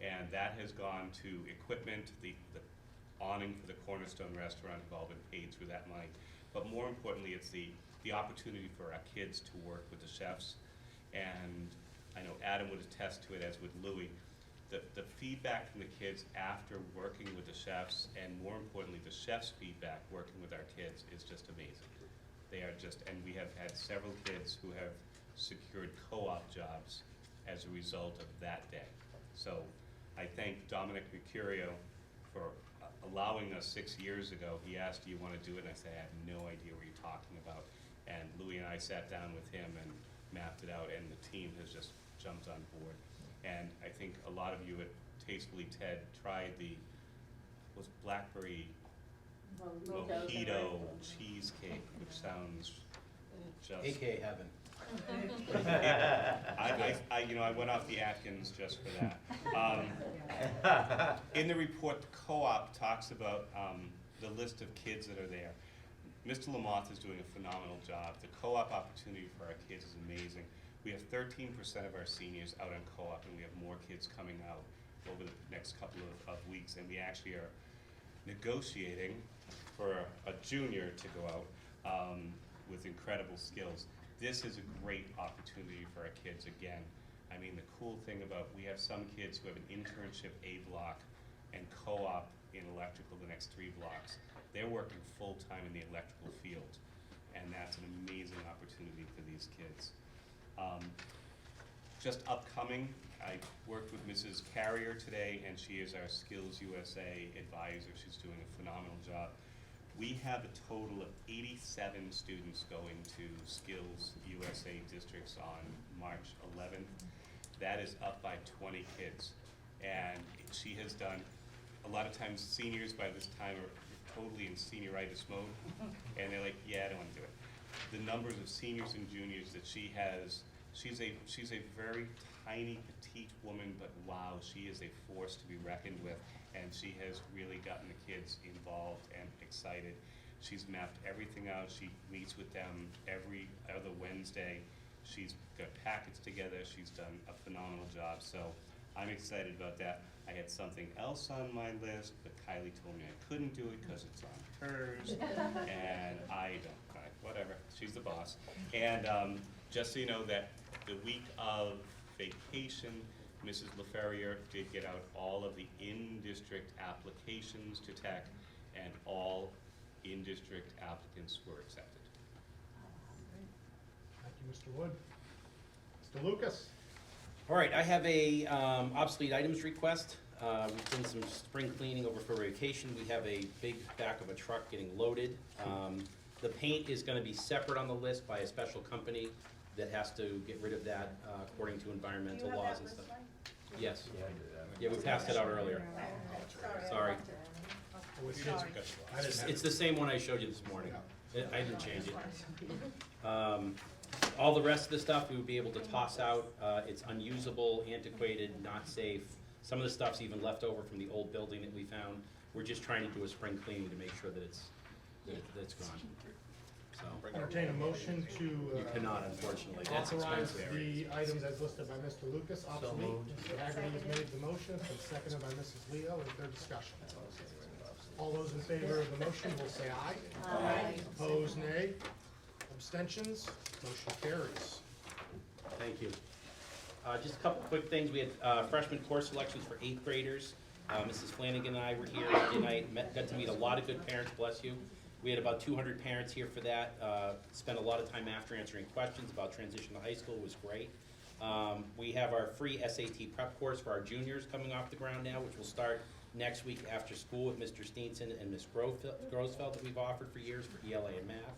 And that has gone to equipment, the awning for the Cornerstone Restaurant have all been paid through that money. But more importantly, it's the opportunity for our kids to work with the chefs. And I know Adam would attest to it, as would Louie. The feedback from the kids after working with the chefs, and more importantly, the chefs' feedback working with our kids is just amazing. They are just, and we have had several kids who have secured co-op jobs as a result of that day. So I thank Dominic Mercurio for allowing us 6 years ago. He asked, do you want to do it? And I said, I have no idea what you're talking about. And Louie and I sat down with him and mapped it out, and the team has just jumped on board. And I think a lot of you at Tastefully Ted tried was blackberry mojito cheesecake, which sounds just... AK heaven. I went off the Atkins just for that. In the report, the co-op talks about the list of kids that are there. Mr. Lamoth is doing a phenomenal job. The co-op opportunity for our kids is amazing. We have 13% of our seniors out on co-op, and we have more kids coming out over the next couple of weeks, and we actually are negotiating for a junior to go out with incredible skills. This is a great opportunity for our kids again. I mean, the cool thing about, we have some kids who have an internship A block and co-op in electrical the next 3 blocks. They're working full-time in the electrical field, and that's an amazing opportunity for these kids. Just upcoming, I worked with Mrs. Carrier today, and she is our Skills USA advisor. She's doing a phenomenal job. We have a total of 87 students going to Skills USA districts on March 11th. That is up by 20 kids. And she has done, a lot of times seniors by this time are totally in senioritis mode, and they're like, yeah, I don't want to do it. The numbers of seniors and juniors that she has, she's a very tiny, petite woman, but wow, she is a force to be reckoned with, and she has really gotten the kids involved and excited. She's mapped everything out. She meets with them every other Wednesday. She's got packets together. She's done a phenomenal job, so I'm excited about that. I had something else on my list, but Kylie told me I couldn't do it because it's on hers, and I don't, whatever, she's the boss. And just so you know that the week of vacation, Mrs. LaFerrier did get out all of the in-district applications to tech, and all in-district applicants were accepted. Thank you, Mr. Wood. Mr. Lucas? All right, I have a obsolete items request. We've done some spring cleaning over for vacation. We have a big back of a truck getting loaded. The paint is gonna be separate on the list by a special company that has to get rid of that according to environmental laws and stuff. Yes. Yeah, we passed it out earlier. Sorry. It's the same one I showed you this morning. I didn't change it. All the rest of the stuff we would be able to toss out. It's unusable, antiquated, not safe. Some of the stuff's even left over from the old building that we found. We're just trying to do a spring cleaning to make sure that it's gone. So, Entertain a motion to you cannot, unfortunately. That's authorize expensive. the items as listed by Mr. Lucas, obsolete. Mr. Hagerty has made the motion, and seconded by Mrs. Leo. Is there discussion? All those in favor of the motion will say aye. Aye. Opposed, nay. Abstentions, motion carries. Thank you. Just a couple quick things. We had freshman course selections for 8th graders. Mrs. Flanagan and I were here Monday night, got to meet a lot of good parents, bless you. We had about 200 parents here for that. Spent a lot of time after answering questions about transition to high school. It was great. We have our free SAT prep course for our juniors coming off the ground now, which will start next week after school with Mr. Steenson and Ms. Grosfeld that we've offered for years for ELA and math.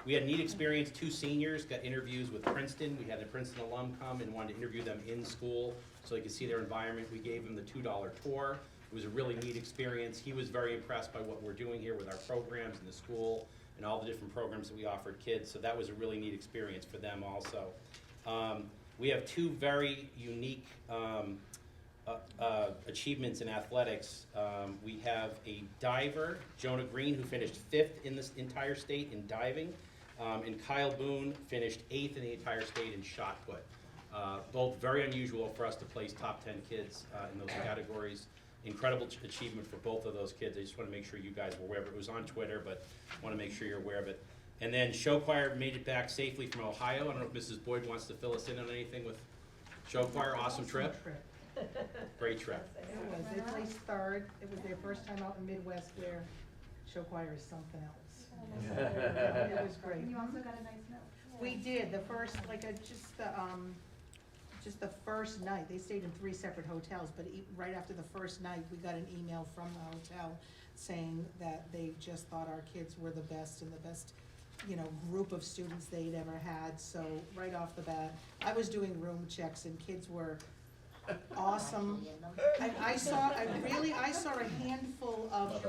We had a neat experience. 2 seniors got interviews with Princeton. We had a Princeton alum come and wanted to interview them in school so they could see their environment. We gave them the $2 tour. It was a really neat experience. He was very impressed by what we're doing here with our programs in the school and all the different programs that we offered kids. So that was a really neat experience for them also. We have 2 very unique achievements in athletics. We have a diver, Jonah Green, who finished 5th in this entire state in diving, and Kyle Boone finished 8th in the entire state in shot put. Both very unusual for us to place top 10 kids in those categories. Incredible achievement for both of those kids. I just want to make sure you guys were aware of it. It was on Twitter, but I want to make sure you're aware of it. And then show choir made it back safely from Ohio. I don't know if Mrs. Boyd wants to fill us in on anything with show choir. Awesome trip. Great trip. It was, they placed 3rd. It was their first time out in Midwest where show choir is something else. It was great. And you also got a nice note. We did, the first, just the first night, they stayed in 3 separate hotels, but right after the first night, we got an email from the hotel saying that they just thought our kids were the best and the best, group of students they'd ever had. So right off the bat, I was doing room checks and kids were awesome. I saw a handful of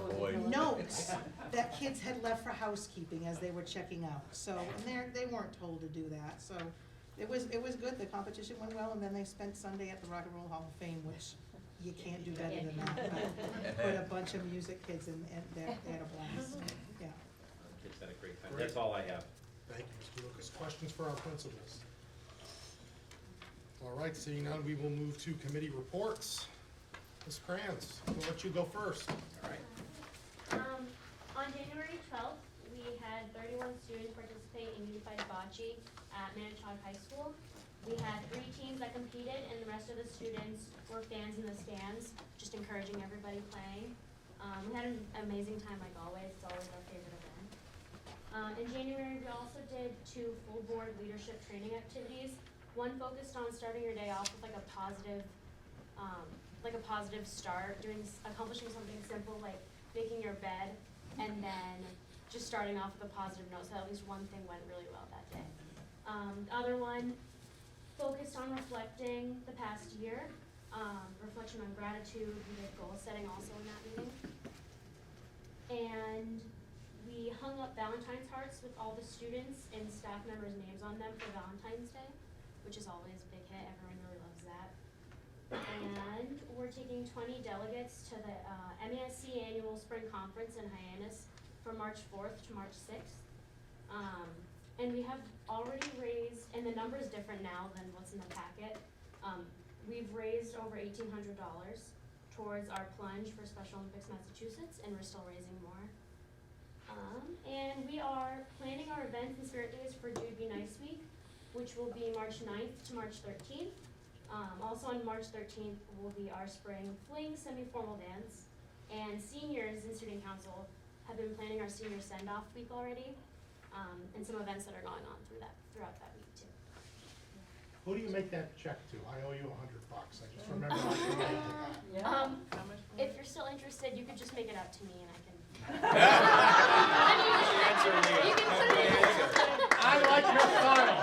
notes that kids had left for housekeeping as they were checking out. So, and they weren't told to do that, so it was good. The competition went well, and then they spent Sunday at the Rock and Roll Hall of Fame, which you can't do better than that. Put a bunch of music kids in, and they had a blast, yeah. kids had a great time. Great. That's all I have. Thank you, Mr. Lucas. Questions for our principals? All right, seeing none, we will move to committee reports. Ms. Kranz, we'll let you go first. All right. On January 12th, we had 31 students participate in Unified Bocce at Manitowoc High School. We had 3 teams that competed, and the rest of the students were fans in the stands, just encouraging everybody playing. We had an amazing time like always. It's always our favorite event. In January, we also did 2 full board leadership training activities. One focused on starting your day off with like a positive start, accomplishing something simple like making your bed, and then just starting off with a positive note, so at least one thing went really well that day. The other one focused on reflecting the past year, reflection on gratitude. We did goal setting also in that meeting. And we hung up Valentine's hearts with all the students and staff members' names on them for Valentine's Day, which is always a big hit. Everyone really loves that. And we're taking 20 delegates to the MASC Annual Spring Conference in Hyannis from March 4th to March 6th. And we have already raised, and the number is different now than what's in the packet. We've raised over $1,800 towards our plunge for Special Olympics Massachusetts, and we're still raising more. And we are planning our events and spirit days for Jude Be Nice Week, which will be March 9th to March 13th. Also on March 13th will be our spring fling semi-formal dance. And seniors in student council have been planning our senior send-off week already, and some events that are going on throughout that week too. Who do you make that check to? I owe you $100. I just remember I committed to that. If you're still interested, you could just make it up to me and I can. You can put it I like your style.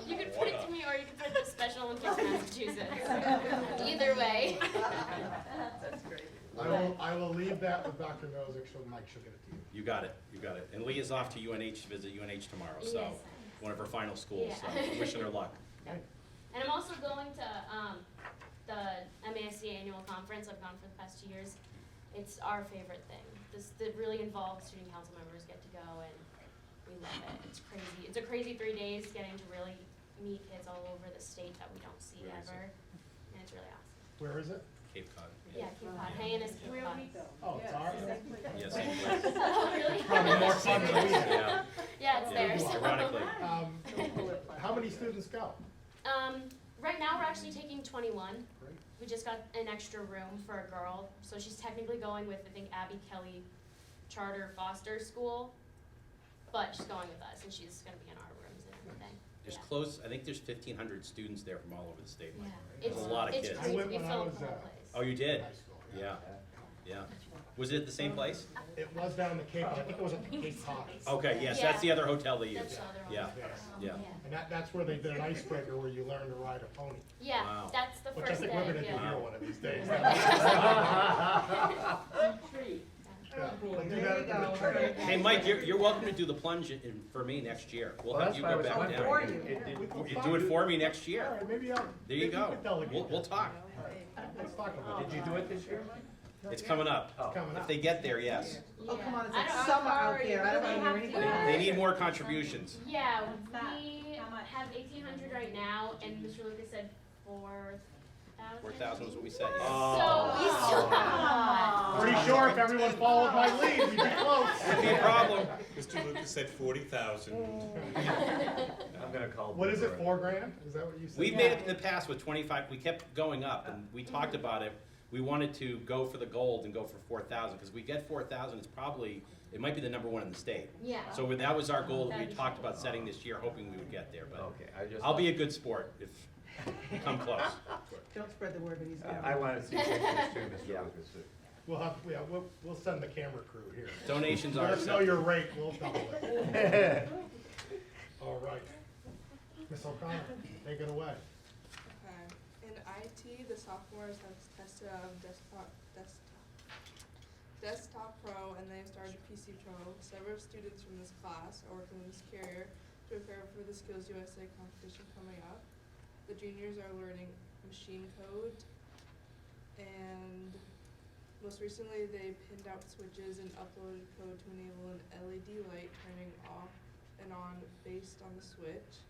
You can put it to me, or you can put it to Special Olympics Massachusetts. Either way. That's great. I will leave that with Dr. Nozick, Mike, she'll get it to you. You got it. You got it. And Leah's off to UNH to visit UNH tomorrow, so Yes. one of her final schools. So Yeah. wishing her luck. And I'm also going to the MASC annual conference. I've gone for the past 2 years. It's our favorite thing. The really involved student council members get to go, and we love it. It's crazy. It's a crazy 3 days getting to really meet kids all over the state that we don't see Where is ever, and it's really awesome. Where is it? Cape Cod. Yeah, Cape Cod. Hyannis, Cape Cod. Oh, it's ours? Yeah, same place. Oh, really? Probably more fun than we had. Yeah. Yeah, it's theirs. Ironically. How many students go? Right now, we're actually taking 21. Great. We just got an extra room for a girl, so she's technically going with, I think, Abby Kelly Charter Foster School, but she's going with us, and she's going to be in our rooms and everything. There's Yeah. close, I think there's 1,500 students there from all over the state. Yeah. There's a lot of It's kids. I crazy. went We when I filled was, the whole uh, place. Oh, you did? High school, Yeah, yeah. Was it at the same place? It was down the Cape, I think it was at the Cape Cod. Okay, yes, Yeah. that's the other hotel they That's use. the other one. Yeah, yeah. And that's where they did an icebreaker where you learn to ride a pony, Yeah, Wow. that's the which I first think day. we're gonna do Yeah. here one of these days. Treat. Yeah, we'll do that at the retreat. Hey, Mike, you're welcome to do the plunge for me next year. We'll have you go back down. You do it for me next All year. right, maybe I'll. There you go. could delegate We'll that. talk. Let's talk about it. Did you do it this year, Mike? It's coming up. It's coming If up. they get there, yes. Oh, come on, it's I like don't- summer out there, I don't wanna hear anything. They need more contributions. Yeah, that? we How much? have 1,800 right now, and Mr. Lucas said 4,000. 4,000 was what we said, yeah. So we still have a lot. Pretty sure if everyone followed my lead, we'd be close. Could be a problem. Mr. Lucas said 40,000. I'm gonna call. What is it, Boomerang. $4,000? Is that what you said? We've made it in the past with 25, we kept going up, and we talked about it. We wanted to go for the gold and go for 4,000, because we get 4,000, it's probably, it might be the number 1 in the state. Yeah. So that was our goal that we talked about setting this year, hoping we would get there, but Okay, I just. I'll be a good sport if we come close. Don't spread the word, but he's I good. wanna see pictures too, Mr. Lucas. We'll send the camera crew here. Donations Let are us know accepted. your rate, we'll double it. All right. Ms. O'Connor, take it away. Okay. In IT, the sophomores have tested out of Desktop Pro, and they've started PC Pro. Several students from this class are working with this carrier to prepare for the Skills USA competition coming up. The juniors are learning machine code and Most recently, they pinned out switches and uploaded code to enable an LED light turning off and on based on the switch.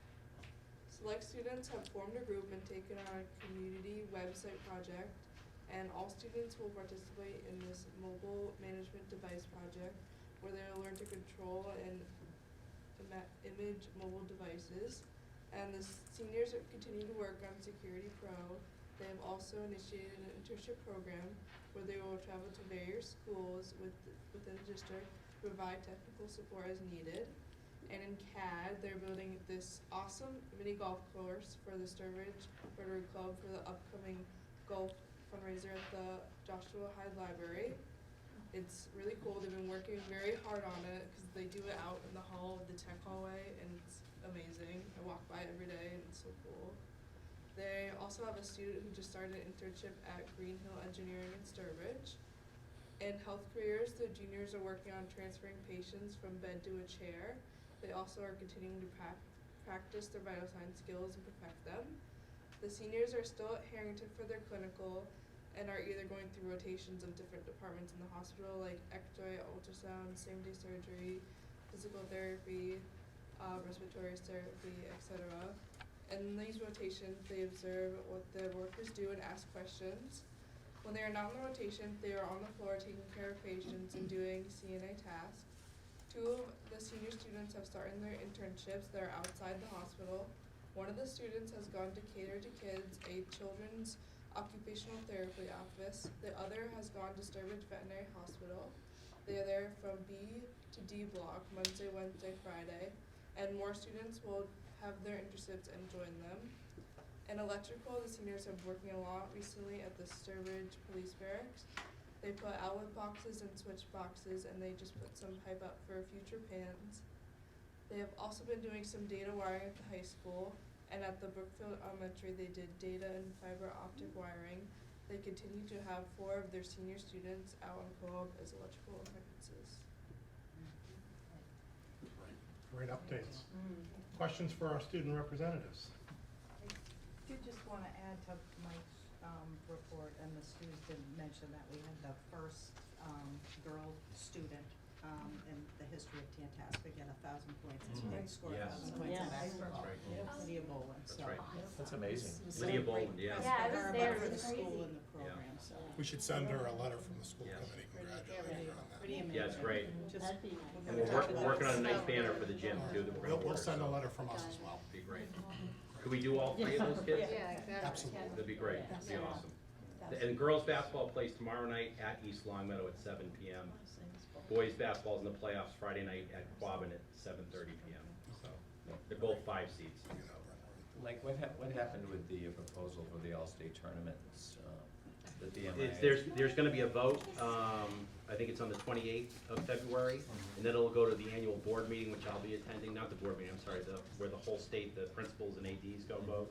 Select students have formed a group and taken on a community website project, and all students will participate in this mobile management device project where they will learn to control and image mobile devices. And the seniors are continuing to work on Security Pro. They have also initiated an internship program where they will travel to various schools within the district to provide technical support as needed. And in CAD, they're building this awesome mini golf course for the Sturbridge Rotary Club for the upcoming golf fundraiser at the Joshua Hyde Library. It's really cool. They've been working very hard on it because they do it out in the hall of the tech hallway, and it's amazing. I walk by it every day, and it's so cool. They also have a student who just started an internship at Green Hill Engineering in Sturbridge. In health careers, the juniors are working on transferring patients from bed to a chair. They also are continuing to practice their vital signs skills and perfect them. The seniors are still at Harrington for their clinical and are either going through rotations of different departments in the hospital like x-ray, ultrasound, same-day surgery, physical therapy, respiratory therapy, etc. In these rotations, they observe what the workers do and ask questions. When they are not in the rotation, they are on the floor taking care of patients and doing CNA tasks. 2 of the senior students have started their internships that are outside the hospital. One of the students has gone to Cater to Kids, a children's occupational therapy office. The other has gone to Sturbridge Veterinary Hospital. They are there from B to D block, Monday, Wednesday, Friday, and more students will have their internships and join them. In electrical, the seniors have been working a lot recently at the Sturbridge Police Barracks. They put outlet boxes and switch boxes, and they just put some pipe up for future pans. They have also been doing some data wiring at the high school, and at the Brookfield Elementary they did data and fiber optic wiring. They continue to have 4 of their senior students out on co-op as electrical apprentices. Great updates. Questions for our student representatives? I did just want to add to Mike's report, and the students didn't mention that we had the first girl student in the history of Tantasqua get 1,000 points. It's a big score, Yes. 1,000 points in Yes. basketball. That's right. Lydia Boland, That's so. right. That's amazing. So Lydia great. Boland, yeah. Yeah, I was For there. her, for It the was school crazy. and the program, so. We should send her a letter from the school Yes. committee congratulating her on that. Pretty amazing. Yeah, it's great. Just That'd be when nice. And we we're talk about working on a nice snow. banner for the gym too that we're gonna We'll order, send a so letter from us as well. it'd be great. Could we do all 3 of those kids? Absolutely. That'd be great, that'd be awesome. And girls basketball plays tomorrow night at East Longmeadow at 7 p.m. Boys basketball's in the playoffs Friday night at Quabbin at 7:30 p.m. So they're both 5 seeds. Like, what happened with the proposal for the All-State tournaments, the DMIA? There's gonna be a vote, I think it's on the 28th of February, and then it'll go to the annual board meeting, which I'll be attending, not the board meeting, I'm sorry, where the whole state, the principals and ADs go vote.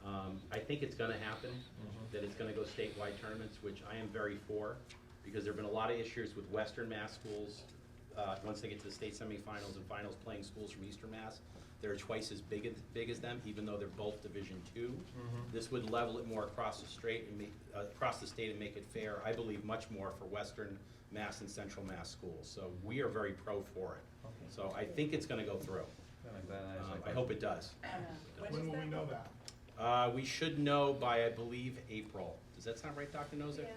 I think it's gonna happen, that it's gonna go statewide tournaments, which I am very for, because there've been a lot of issues with Western Mass schools, once they get to the state semifinals and finals, playing schools from Eastern Mass. They're twice as big as them, even though they're both Division II. This would level it more across the state and across the state and make it fair, I believe, much more for Western Mass and Central Mass schools. So we are very pro for it. So I think it's gonna go through. I'm glad I asked that I hope it does. When will we know that? We should know by, I believe, April. Does that sound right, Dr. Nozick?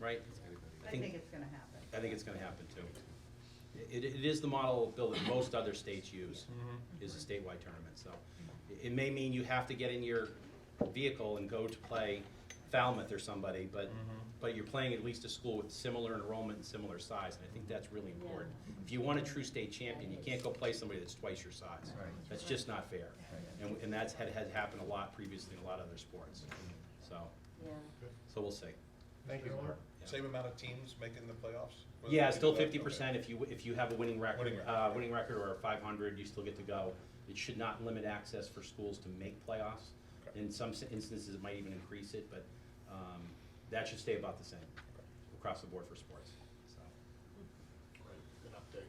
Right? I think it's gonna happen. I think it's gonna happen too. It is the model bill that most other states use, is a statewide tournament, so. It may mean you have to get in your vehicle and go to play Falmouth or somebody, but you're playing at least a school with similar enrollment and similar size, and I think that's really important. If you want a true state champion, you can't go play somebody that's twice your size. Right. That's just not fair. And that's had happened a lot previously in a lot of other sports, so, Yeah. so we'll see. Thank you, Laura. Same amount of teams making the playoffs? Whether Yeah, they still do that? 50% if you have a winning record, Winning record. or 500, you still get to go. It should not limit access for schools to make playoffs. Okay. In some instances, it might even increase it, but that should stay about the same across the board for sports, so. Great, good update.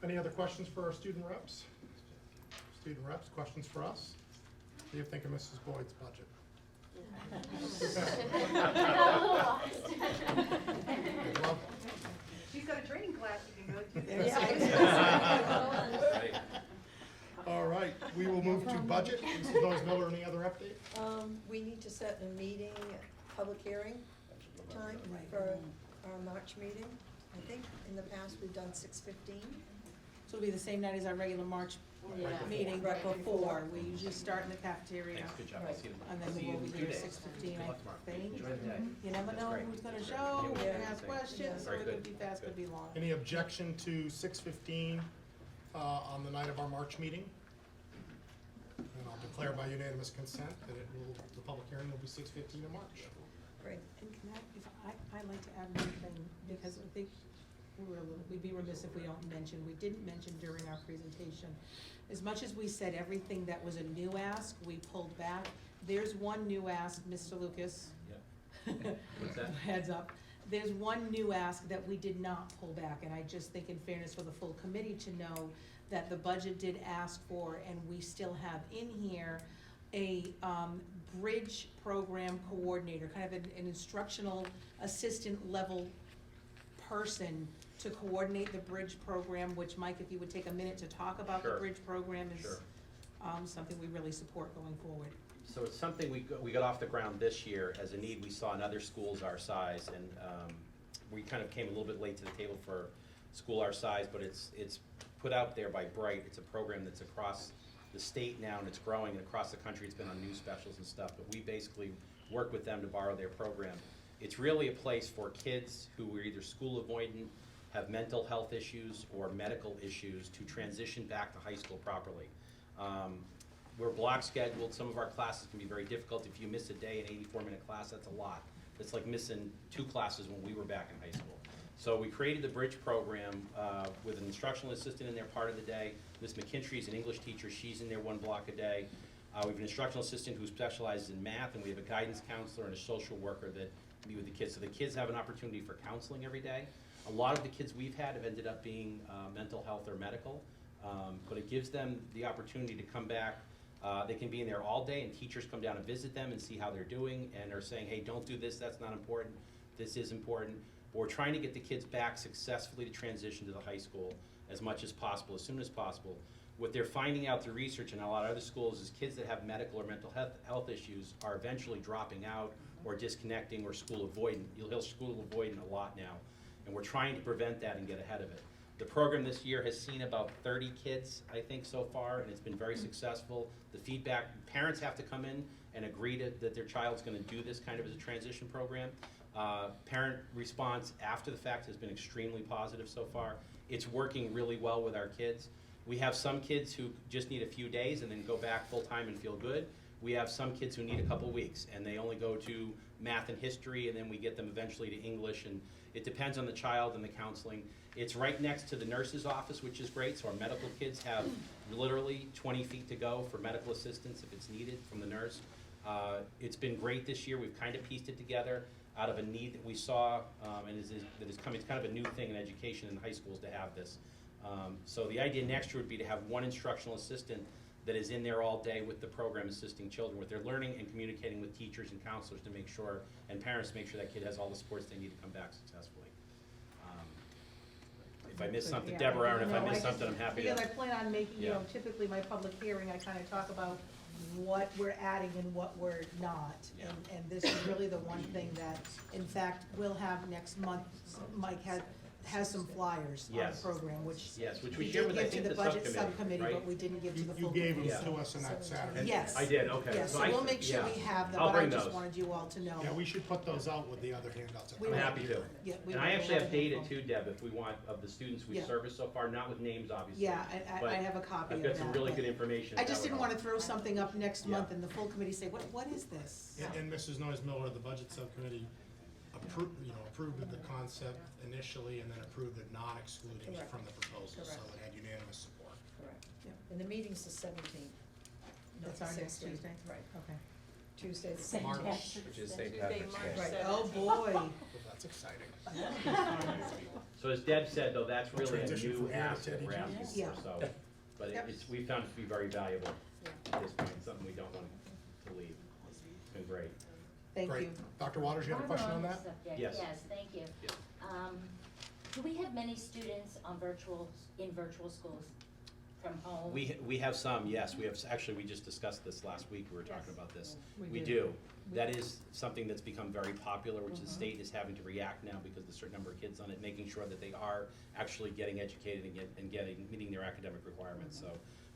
Any other questions for our student reps? Student reps, questions for us? What do you think of Mrs. Boyd's budget? I got a little lost. budget. Mrs. Noyes Miller, any other update? We need to set a meeting, public hearing time for our March meeting. I think in the past we've done 6:15. So it'll be the same night as our regular March Yeah. meeting, but Right before. before. We usually start in the cafeteria. Thanks, good job, I'll see you tomorrow. And then See we'll you be in 2 here at days. 6:15, Good I luck tomorrow. think. Enjoy the day. You never That's know great. who's gonna That's show, great. we're Yeah. gonna ask questions, so Very it could good. be fast, could Good. be long. Any objection to 6:15 on the night of our March meeting? And I'll declare by unanimous consent that the public hearing will be 6:15 in March. Great. And can I'd like to add one thing, because I think we'd be remiss if we don't mention, we didn't mention during our presentation, as much as we said everything that was a new ask, we pulled back. There's one new ask, Mr. Lucas. Yep. What's that? Heads up. There's one new ask that we did not pull back, and I just think in fairness for the full committee to know that the budget did ask for, and we still have in here, a bridge program coordinator, kind of an instructional assistant level person to coordinate the bridge program, which, Mike, if you would take a minute to talk about the Sure. bridge program is Sure. something we really support going forward. So it's something we got off the ground this year as a need we saw in other schools our size, and we kind of came a little bit late to the table for school our size, but it's put out there by Bright. It's a program that's across the state now, and it's growing, and across the country it's been on news specials and stuff, but we basically work with them to borrow their program. It's really a place for kids who are either school avoidant, have mental health issues, or medical issues to transition back to high school properly. We're block scheduled. Some of our classes can be very difficult. If you miss a day, an 84-minute class, that's a lot. It's like missing 2 classes when we were back in high school. So we created the Bridge program with an instructional assistant in there part of the day. Ms. McKintry is an English teacher. She's in there 1 block a day. We have an instructional assistant who specializes in math, and we have a guidance counselor and a social worker that meet with the kids. So the kids have an opportunity for counseling every day. A lot of the kids we've had have ended up being mental health or medical, but it gives them the opportunity to come back. They can be in there all day, and teachers come down and visit them and see how they're doing, and are saying, hey, don't do this, that's not important, this is important. But we're trying to get the kids back successfully to transition to the high school as much as possible, as soon as possible. What they're finding out through research in a lot of other schools is kids that have medical or mental health issues are eventually dropping out or disconnecting or school avoidant. You'll hear school avoidant a lot now, and we're trying to prevent that and get ahead of it. The program this year has seen about 30 kids, I think, so far, and it's been very successful. The feedback, parents have to come in and agree that their child's gonna do this kind of as a transition program. Parent response after the fact has been extremely positive so far. It's working really well with our kids. We have some kids who just need a few days and then go back full-time and feel good. We have some kids who need a couple weeks, and they only go to math and history, and then we get them eventually to English, and it depends on the child and the counseling. It's right next to the nurse's office, which is great, so our medical kids have literally 20 feet to go for medical assistance if it's needed from the nurse. It's been great this year. We've kind of pieced it together out of a need that we saw, and that is coming. It's kind of a new thing in education in high schools to have this. So the idea next year would be to have 1 instructional assistant that is in there all day with the program assisting children with their learning and communicating with teachers and counselors to make sure, and parents to make sure that kid has all the supports they need to come back successfully. If I missed something, Yeah, Deborah, Aaron, if no, I missed just- something, I'm happy to. Because I plan on making, Yeah. typically my public hearing, I kind of talk about what we're adding and what we're not. Yeah. And this is really the one thing that, in fact, we'll have next month. Mike has some flyers on the Yes. program, which Yes, which we we shared did with, I give to think, the the budget subcommittee, subcommittee, right? but we didn't give to the You full gave committee. them to us on that Saturday. Yes. I did, okay. Yes, so I- we'll make sure yeah. we have them, I'll but I bring just those. wanted you all to know. Yeah, we should put those out with the other handouts. We I'm will. happy to. Yeah, we And will. I actually We'll have have data info. too, Deb, if we want, of the students we Yeah. serviced so far, not with names, obviously. Yeah, but I have a copy of I've that. got some really but good information. I just that didn't would want to throw something up next Yeah. month and the full committee say, what is this? And Mrs. Noyes Miller, the budget subcommittee approved of the concept initially and then approved it not excluding it Correct. from the proposal, so Correct. it had unanimous support. Correct. Yep. And the meeting's the 17th. not That's the our next 16th. Tuesday? Right. Okay. Tuesday, the St. 17th. March. Which is St. Tuesday, Patrick's March Day. Right. 7th. Oh, boy. Well, that's exciting. So as Deb said, though, that's really a Transition new from here to ask that Teddy we're G. asking Yeah. for, so. But Yep. we found it to be very valuable Yeah. at this point, something we don't want to leave. It's been great. Thank Great. you. Dr. Waters, you have a question on that? Subject. Yes. Yes, thank you. Yes. Do we have many students in virtual schools? from home? We have some, yes, actually, we just discussed this last week, we were talking Yes. about this. We We do. do. That is something that's become very popular, which the state is having to react now because there's a certain number of kids on it, making sure that they are actually getting educated and meeting their academic requirements. So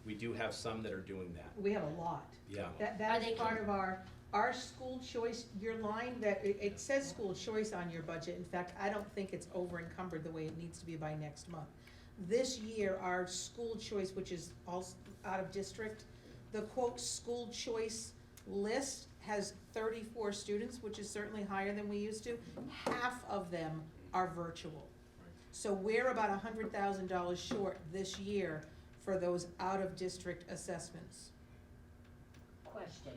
we do have some that are doing that, We have a lot. yeah. Are That they is part of our school choice, your line, that, it says school choice on your budget. In fact, I don't think it's over encumbered the way it needs to be by next month. This year, our school choice, which is all out of district, the quote, school choice list has 34 students, which is certainly higher than we used to. Half of them are virtual. So we're about $100,000 short this year for those out-of-district assessments. Question.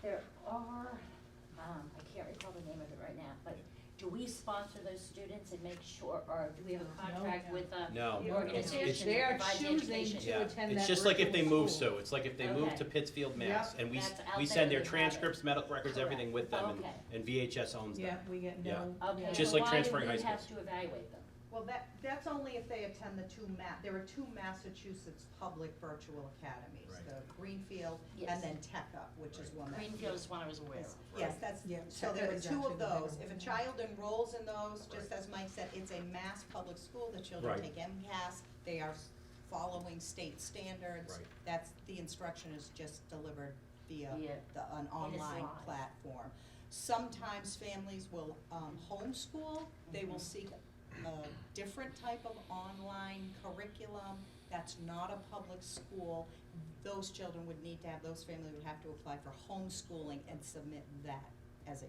There are, I can't recall the name of it right now, but do we sponsor those students and make sure, or do we have a contract with a No. organization They that are provides choosing education? to Yeah, attend it's that just like if they virtual move, school. Sue, it's like if they move Okay. to Pittsfield, Mass, and That's out we there, send their we have it. transcripts, medical records, everything with them, Okay. and VHS owns them. Yeah, we get Yeah. no. Okay, Just so like transferring high why do we have schools. to evaluate them? Well, that's only if they attend there are two Massachusetts public virtual academies, Right. the Greenfield Yes. and then Tech Up, which is one that. Greenfield is one I was aware of. Yes, that's, Yeah, so Tech there Up are is two actually of the bigger those. one. If a child enrolls in those, just as Mike said, it's a mass public school, the children Right. take MCAS, they are following state standards. Right. That's, the instruction is just delivered via Yeah. an online live. platform. Sometimes families will homeschool, they will seek a different type of online curriculum that's not a public school. Those children would need to have, those families would have to apply for homeschooling and submit that as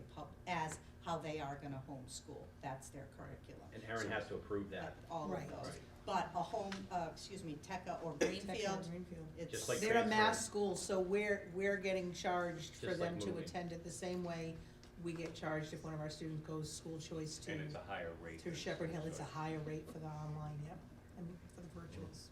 as how they are gonna homeschool, that's their curriculum. And Aaron has to approve that. All of Right. those. Right. But a Tecca or Tech Greenfield, Up, Greenfield. it's. Just like They're a mass transferring. school, so we're getting charged for Just like them to moving. attend it the same way we get charged if one of our students goes school choice to, And it's a higher rate. through than Shepherd Hill. school It's a choice. higher rate for the online, yep, and for the virtuals.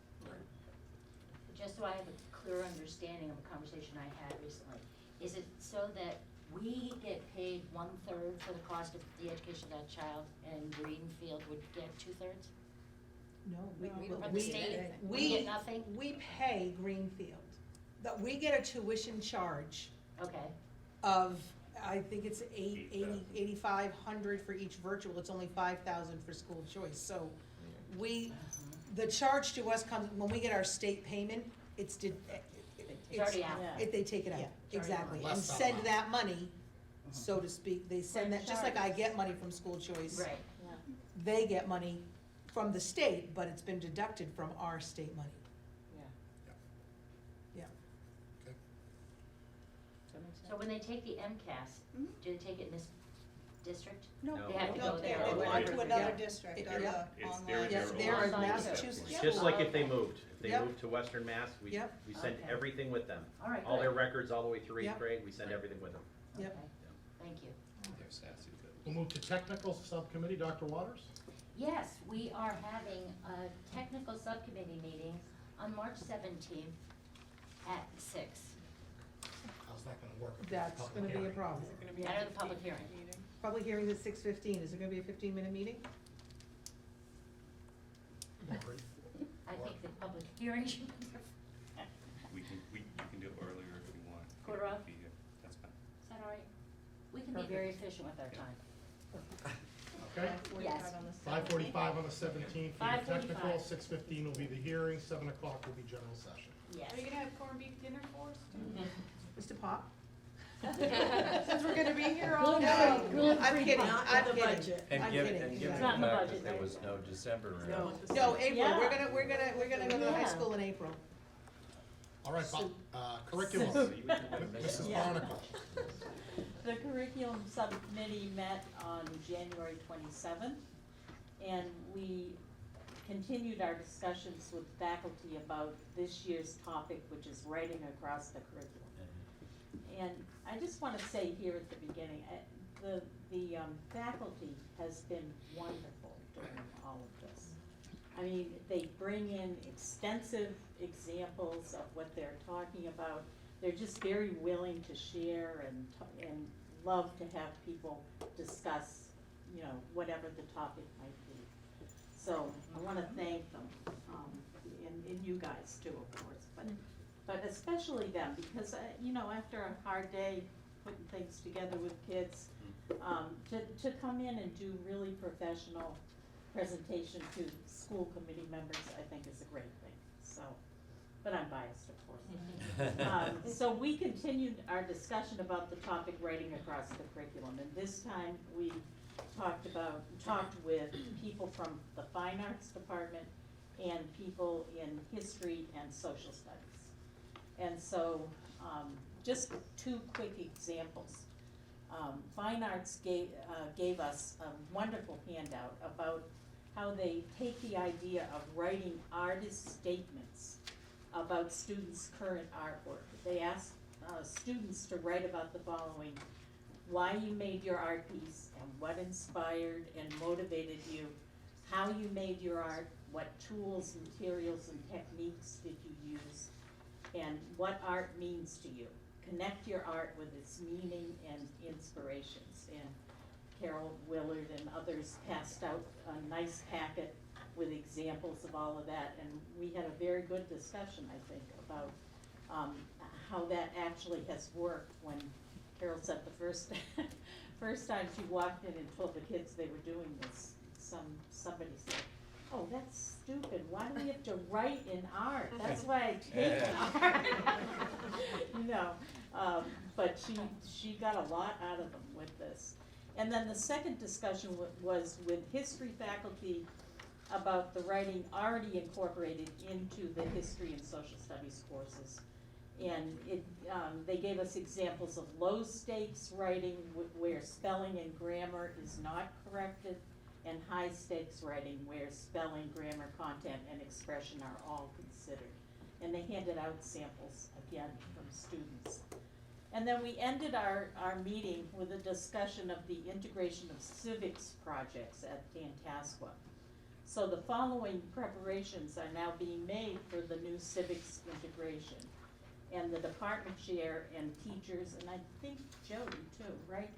Just so I have a clear understanding of a conversation I had recently, is it so that we get paid 1/3 for the cost of the education of that child, and Greenfield would get 2/3? No, From the state, we we- get nothing? We pay Greenfield, but we get a tuition charge Okay, of, I think it's 8,500 for each virtual, it's only 5,000 for school choice, so we, the charge to us comes, when we get our state payment, it's already out. they take it out, Yeah, exactly, Less and that send amount. that money, so to speak, they send that, just like I get money from school choice. right. They get money from the state, but it's been deducted from our state money, yeah. So when they take the MCAS, Mhm. do they take it in this district? No, No. They have to no, go they there. go Right. to another Yeah. district It- or yeah. the It's online. their Yes, they're a online too. Massachusetts It's school. just like if they moved, if they Yep. moved to Western Mass, we Yep. send Okay. everything with them. All right, All their good. records, all the way through Yep. 8th grade, we send everything with them. Yep. Okay, thank you. They're sassy, good. We'll move to technical subcommittee, Dr. Waters? Yes, we are having a technical subcommittee meeting on March 17th at 6. How's that gonna work? That's Public gonna be a hearing. problem. Is it gonna be Out a of the public 15-minute hearing. meeting? Public hearing's at 6:15, is it gonna be a 15-minute meeting? Lori? I think the public hearing should be You can do it earlier if you want. Quarter of? Be here. That's fine. Is that all right? We can be very efficient with our time. Okay, 5:45 on the 5:45 on the 17th, for your 5:45. technical, 6:15 will be the hearing, 7 o'clock will be general session. Yes. Are you gonna have corned beef dinner for us too? Mr. Pop? Since we're gonna be here all No, day. I'm kidding, Not I'm the kidding. budget. And I'm given, kidding, and given It's the not in the fact budget, that there right? was no December room. No, April, Yeah. we're gonna go to the high Yeah. school in April. All right, So- curriculum, Mrs. Yeah. Barnacle. The curriculum subcommittee met on January 27th, and we continued our discussions with faculty about this year's topic, which is writing across the curriculum. And I just want to say here at the beginning, the faculty has been wonderful during all of this. I mean, they bring in extensive examples of what they're talking about. They're just very willing to share and love to have people discuss, you know, whatever the topic might be. So I wanna thank them, and you guys too, of course, but especially them, because, you know, after a hard day, putting things together with kids, to come in and do really professional presentation to school committee members, I think is a great thing, so, but I'm biased, of course. So we continued our discussion about the topic writing across the curriculum, and this time we talked with people from the fine arts department and people in history and social studies. And so, just two quick examples. Fine arts gave us a wonderful handout about how they take the idea of writing artist statements about students' current artwork. They asked students to write about the following: why you made your art piece and what inspired and motivated you, how you made your art, what tools, materials, and techniques did you use, and what art means to you. Connect your art with its meaning and inspirations. And Carol Willard and others passed out a nice packet with examples of all of that, and we had a very good discussion, I think, about how that actually has worked. When Carol said the first time she walked in and told the kids they were doing this, somebody said, "Oh, that's stupid, why do we have to write in art? That's why I take art." You know, but she got a lot out of them with this. And then the second discussion was with history faculty about the writing already incorporated into the history and social studies courses. And they gave us examples of low stakes writing where spelling and grammar is not corrected, and high stakes writing where spelling, grammar, content, and expression are all considered. And they handed out samples again from students. And then we ended our meeting with a discussion of the integration of civics projects at Tantasqua. So the following preparations are now being made for the new civics integration. And the department chair and teachers, and I think Jody too, right,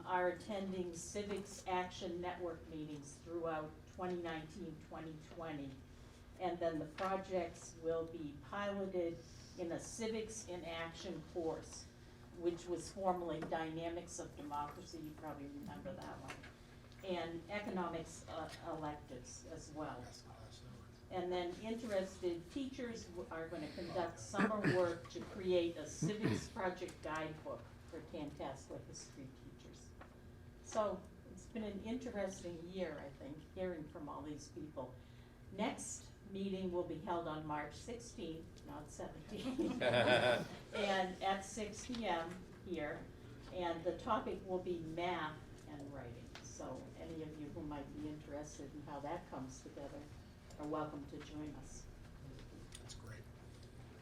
are attending Civics Action Network meetings throughout 2019-2020. And then the projects will be piloted in a Civics in Action course, which was formerly Dynamics of Democracy, you probably remember that one, and economics electives as well. And then interested teachers are going to conduct summer work to create a civics project guidebook for Tantasqua history teachers. So it's been an interesting year, I think, hearing from all these people. Next meeting will be held on March 16th, not 17th, and at 6 p.m. here. And the topic will be math and writing. So any of you who might be interested in how that comes together are welcome to join us. That's great.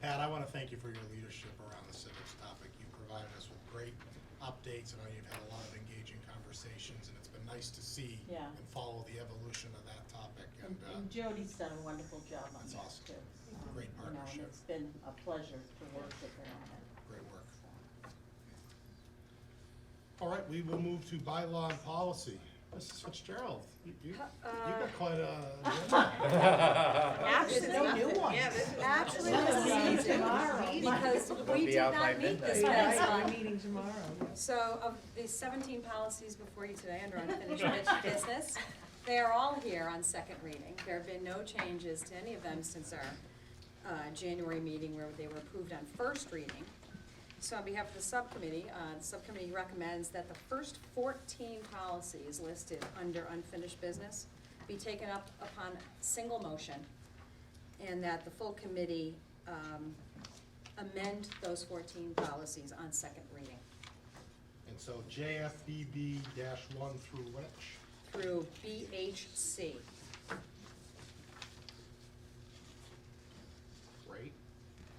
Pat, I want to thank you for your leadership around the civics topic. You provided us with great updates, and I know you've had a lot of engaging conversations, and it's been nice to see Yeah. and follow the evolution of that topic. And And Jody's done a wonderful job on That's that awesome. too. Great You know, and partnership. it's been a pleasure to work with her on it. Great work. All right, we will move to bylaw and policy. Mrs. Fitzgerald, you've got quite a. Actually, no new ones. Actually, Well, this is the meeting easy, tomorrow. because we Be did out by not meet this midnight. past month. meeting tomorrow. So of the 17 policies before you today under unfinished business, they are all here on second reading. There have been no changes to any of them since our January meeting where they were approved on first reading. So on behalf of the subcommittee recommends that the first 14 policies listed under unfinished business be taken up upon single motion, and that the full committee amend those 14 policies on second reading. And so JFBB-1 through which? Through BHC. Great.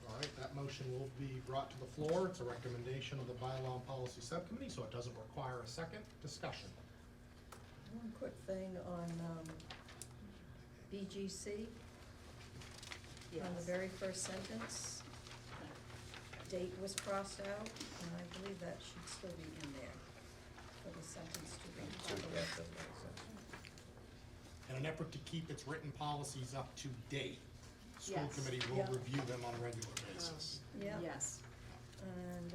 All right, that motion will be brought to the floor. It's a recommendation of the bylaw and policy subcommittee, so it doesn't require a second discussion. One quick thing on BGC. On the very first sentence, date was crossed out, and I believe that should still be in there for the sentence to be So followed. that doesn't make sense. And an effort to keep its written policies up to date. School Yes. committee will Yeah. review them on a regular basis. Yeah. Yes. And,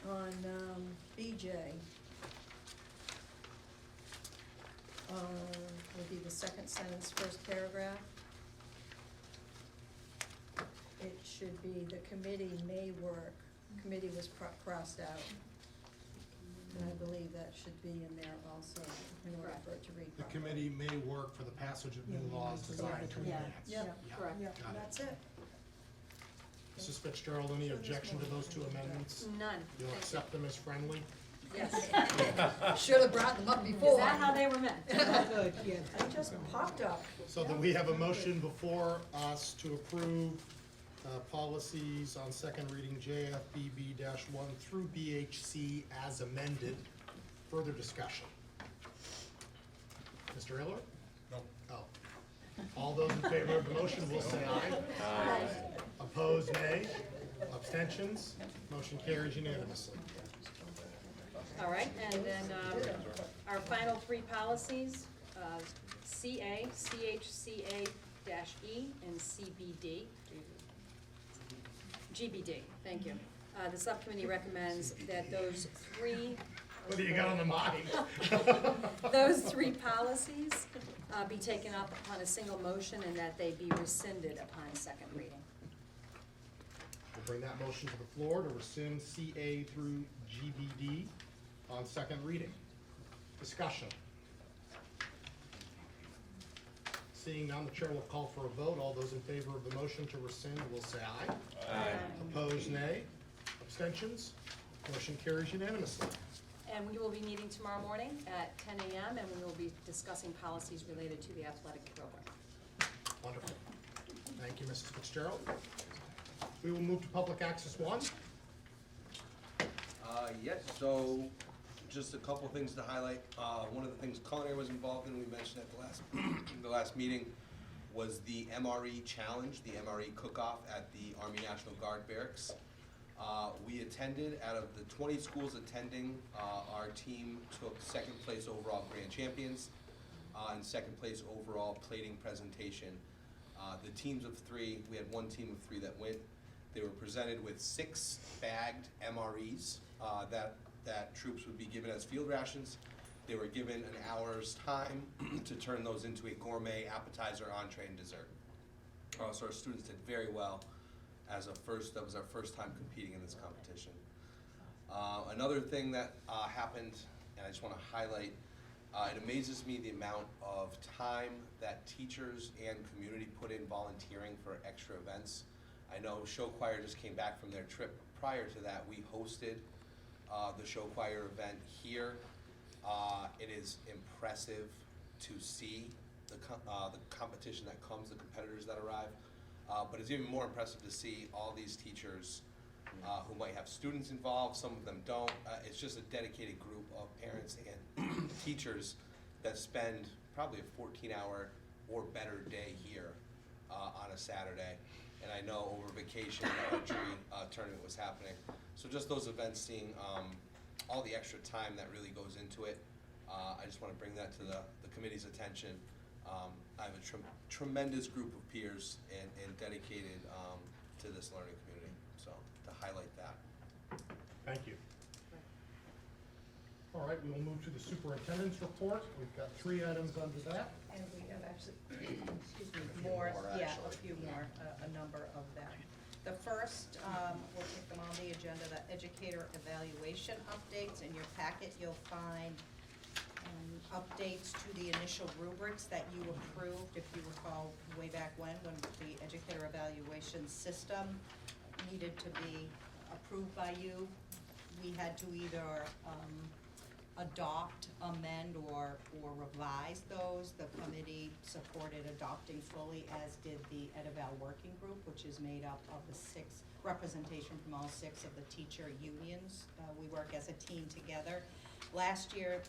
on, BJ, would be the second sentence, first paragraph. It should be the committee may work, committee was crossed out. And I believe that should be in there also, in order for it to read The properly. committee may work for the passage of new laws designed to Yeah. enhance. Yeah. Correct. Got it. That's it. Mrs. Fitzgerald, any objection to those two amendments? None. You'll accept them as friendly? Yes. Should have brought them up before. Is that how they were meant? Good, yeah. They just popped up. So then we have a motion before us to approve policies on second reading JFBB-1 through BHC as amended. Further discussion? Mr. Hiller? No. Oh. All those in favor of the motion will say aye. Aye. Opposed, nay. Abstentions? Motion carries unanimously. All right, and then, our final three policies, CA, CHCA-E, and CBD. GBD, thank you. The subcommittee recommends that those three. What do you got on the mind? Those three policies be taken up upon a single motion and that they be rescinded upon second reading. We'll bring that motion to the floor to rescind CA through GBD on second reading. Discussion. Seeing none, the chair will call for a vote. All those in favor of the motion to rescind will say aye. Aye. Opposed, nay. Abstentions? Motion carries unanimously. And we will be meeting tomorrow morning at 10 a.m. and we will be discussing policies related to the athletic program. Wonderful. Thank you, Mrs. Fitzgerald. We will move to Public Access 1. Yes, so just a couple things to highlight. One of the things culinary was involved in, we mentioned at the last, the last meeting, was the MRE challenge, the MRE cook-off at the Army National Guard Barracks. We attended, out of the 20 schools attending, our team took second place overall grand champions, and second place overall plating presentation. The teams of three, we had one team of three that went. They were presented with 6 bagged MREs that troops would be given as field rations. They were given an hour's time to turn those into a gourmet appetizer, entree, and dessert. So our students did very well. That was our first time competing in this competition. Another thing that happened, and I just want to highlight, it amazes me the amount of time that teachers and community put in volunteering for extra events. I know show choir just came back from their trip. Prior to that, we hosted the show choir event here. It is impressive to see the competition that comes, the competitors that arrive. But it's even more impressive to see all these teachers who might have students involved, some of them don't. It's just a dedicated group of parents and teachers that spend probably a 14-hour or better day here on a Saturday. And I know over vacation, the archery tournament was happening. So just those events, seeing all the extra time that really goes into it, I just want to bring that to the committee's attention. I have a tremendous group of peers and dedicated to this learning community, so to highlight that. Thank you. All right, we will move to the superintendent's report. We've got 3 items under that. And we have actually, excuse me, more, yeah, a few more, a number of them. The first, we'll take them on the agenda, the educator evaluation updates. In your packet, you'll find updates to the initial rubrics that you approved, if you recall way back when the educator evaluation system needed to be approved by you. We had to either adopt, amend, or revise those. The committee supported adopting fully, as did the EdEval working group, which is made up of the 6 representation from all 6 of the teacher unions. We work as a team together. Last year,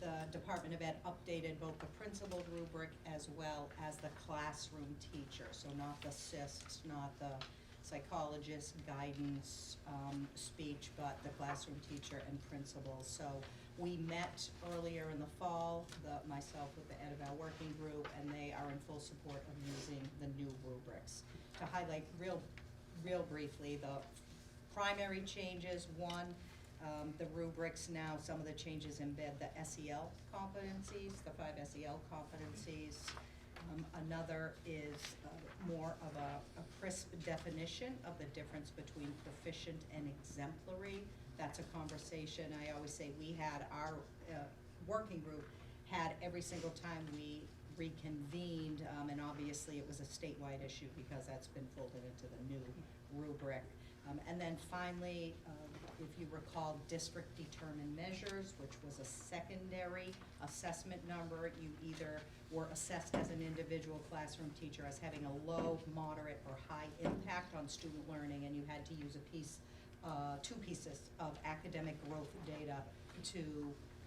the Department of Ed updated both the principal rubric as well as the classroom teacher, so not the SISTs, not the psychologist, guidance, speech, but the classroom teacher and principal. So we met earlier in the fall, myself with the Ed-Eval working group, and they are in full support of using the new rubrics. To highlight real briefly, the primary changes, one, the rubrics now, some of the changes embed the SEL competencies, the 5 SEL competencies. Another is more of a crisp definition of the difference between proficient and exemplary. That's a conversation, I always say, we had our working group had every single time we reconvened, and obviously it was a statewide issue because that's been folded into the new rubric. And then finally, if you recall, district determined measures, which was a secondary assessment number. You either were assessed as an individual classroom teacher as having a low, moderate, or high impact on student learning, and you had to use two pieces of academic growth data to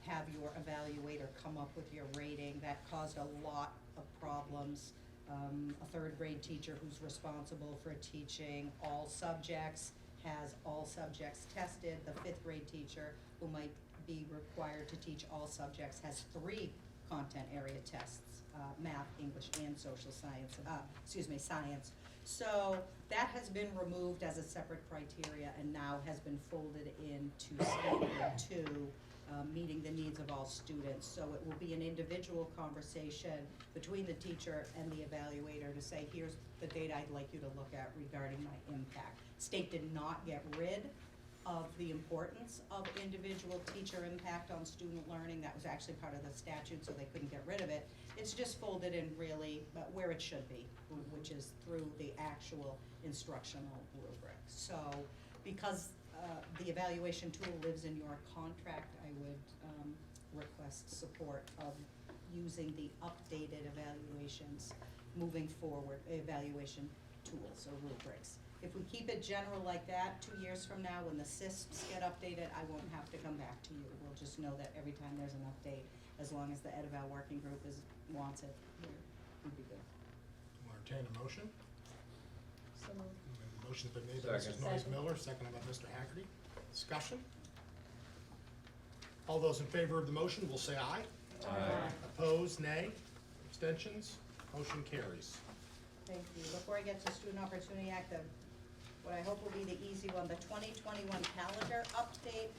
have your evaluator come up with your rating. That caused a lot of problems. A third grade teacher who's responsible for teaching all subjects has all subjects tested. The fifth grade teacher who might be required to teach all subjects has 3 content area tests, math, English, and social science, science. So that has been removed as a separate criteria and now has been folded into standard 2, meeting the needs of all students. So it will be an individual conversation between the teacher and the evaluator to say, here's the data I'd like you to look at regarding my impact. State did not get rid of the importance of individual teacher impact on student learning. That was actually part of the statute, so they couldn't get rid of it. It's just folded in really where it should be, which is through the actual instructional rubric. So because the evaluation tool lives in your contract, I would request support of using the updated evaluations moving forward, evaluation tools or rubrics. If we keep it general like that, 2 years from now, when the SISPs get updated, I won't have to come back to you. We'll just know that every time there's an update, as long as the Ed-Eval working group wants it, we'd be good. I'll entertain a motion. So moved. The motion's been made by Mrs. Noyes Miller, seconded by Mr. Haggerty. Discussion? All those in favor of the motion will say aye. Aye. Opposed, nay. Abstentions? Motion carries. Thank you. Before I get to Student Opportunity Act, what I hope will be the easy one, the 2021 calendar update.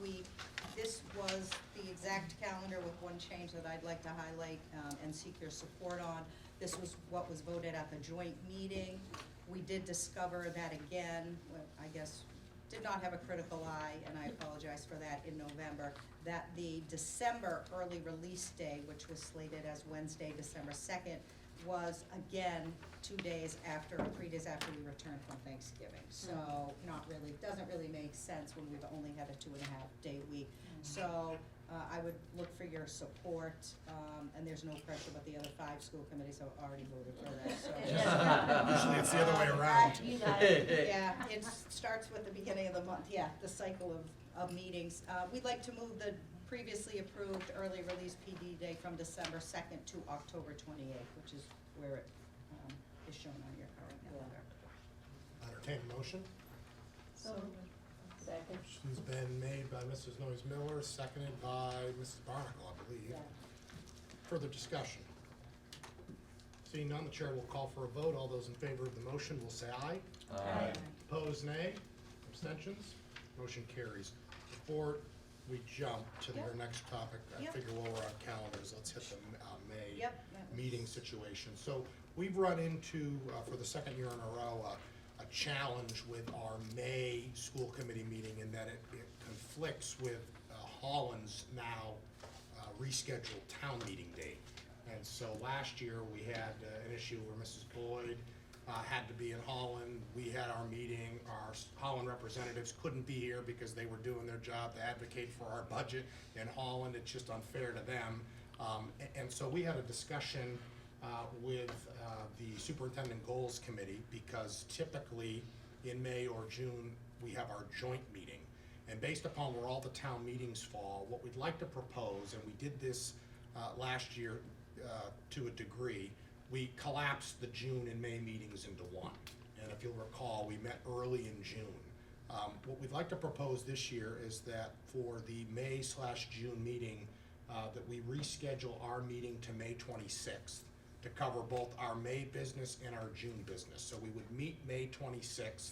This was the exact calendar with one change that I'd like to highlight and seek your support on. This was what was voted at the joint meeting. We did discover that again, I guess, did not have a critical eye, and I apologize for that in November, that the December early release day, which was slated as Wednesday, December 2nd, was again 2 days after, or 3 days after we returned from Thanksgiving. So doesn't really make sense when we've only had a 2.5-day week. So I would look for your support, and there's no pressure, but the other 5 school committees have already voted for that, so. Usually it's the other way around. Yeah, it starts with the beginning of the month, the cycle of meetings. We'd like to move the previously approved early release PD day from December 2nd to October 28th, which is where it is shown on your current calendar. Entertain a motion. So second. Motion's been made by Mrs. Noyes Miller, seconded by Mrs. Barnacle, I believe. Yeah. Further discussion? Seeing none, the chair will call for a vote. All those in favor of the motion will say aye. Aye. Opposed, nay. Abstentions? Motion carries. Before we jump to your next topic, I figure while we're on calendars, let's hit the May meeting situation. So we've run into, for the second year in a row, a challenge with our May school committee meeting in that it conflicts with Holland's now rescheduled town meeting date. And so last year we had an issue where Mrs. Boyd had to be in Holland. We had our meeting. Our Holland representatives couldn't be here because they were doing their job to advocate for our budget in Holland. It's just unfair to them. And so we had a discussion with the Superintendent Goals Committee, because typically in May or June we have our joint meeting. And based upon where all the town meetings fall, what we'd like to propose, and we did this last year to a degree, we collapsed the June and May meetings into one. And if if you'll recall, we met early in June. What we'd like to propose this year is that for the May/June meeting, that we reschedule our meeting to May 26th to cover both our May business and our June business. So we would meet May 26th.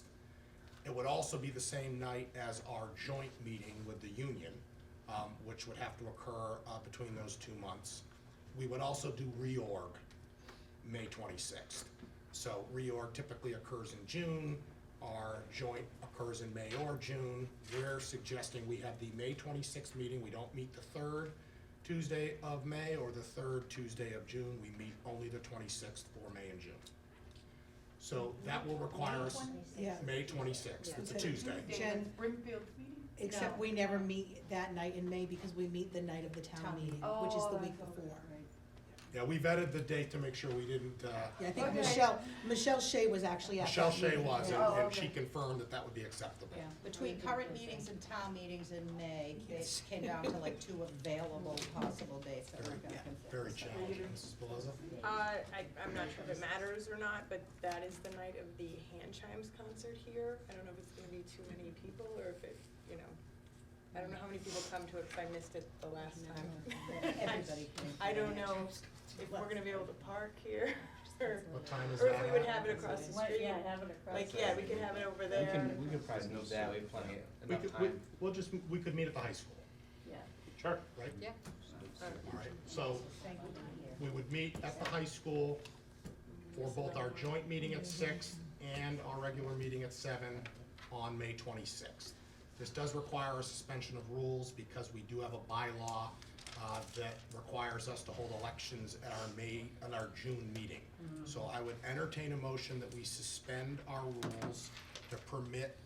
It would also be the same night as our joint meeting with the union, which would have to occur between those 2 months. We would also do reorg May 26th. So reorg typically occurs in June, our joint occurs in May or June. We're suggesting we have the May 26th meeting, we don't meet the third Tuesday of May or the third Tuesday of June, we meet only the 26th for May and June. So that will require us, Yeah. May 26th, it's a Tuesday. Jen, Brimfield meeting? except we never meet that night in May because we meet the night of the town meeting, which is the week before. Yeah, we vetted the date to make sure we didn't, Yeah, I think Michelle Shea was actually at that Michelle Shea meeting. was, Yeah. and she confirmed that that would be acceptable. Yeah, between current meetings and town meetings in May, it came down to like 2 available possible dates that weren't gonna Yeah, conflict. very challenging, Mrs. Beloza. I'm not sure if it matters or not, but that is the night of the hand chimes concert here. I don't know if it's gonna be too many people or if it, I don't know how many people come to it if I missed it the last time. Everybody came. I don't know if we're gonna be able to park here or, What time is or if that we would at? have it across the What, street. yeah, have it across. Like, yeah, we could have it over there. We can probably move that, we have plenty, We enough could, time. we could meet at the high school, Yeah. Sure. Right? Yeah. All right, so we would meet at the high school for both our joint meeting at 6 and our regular meeting at 7 on May 26th. This does require a suspension of rules because we do have a bylaw that requires us to hold elections at our June meeting. So I would entertain a motion that we suspend our rules to permit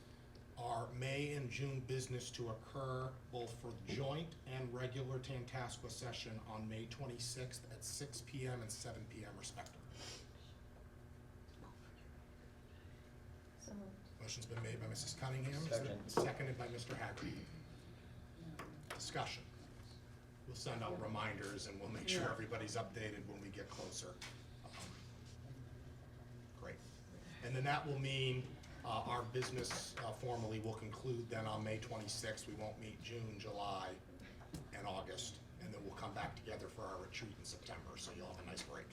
our May and June business to occur both for joint and regular Tantasqua session on May 26th at 6 PM and 7 PM respectively. So moved. Motion's been made by Mrs. Cunningham. Is there- Second. Seconded by Mr. Hagerty. Discussion. We'll send out reminders and we'll make sure everybody's updated when we get closer. Great. And then that will mean our business formally will conclude then on May 26th. We won't meet June, July, and August. And then we'll come back together for our retreat in September, so you'll have a nice break.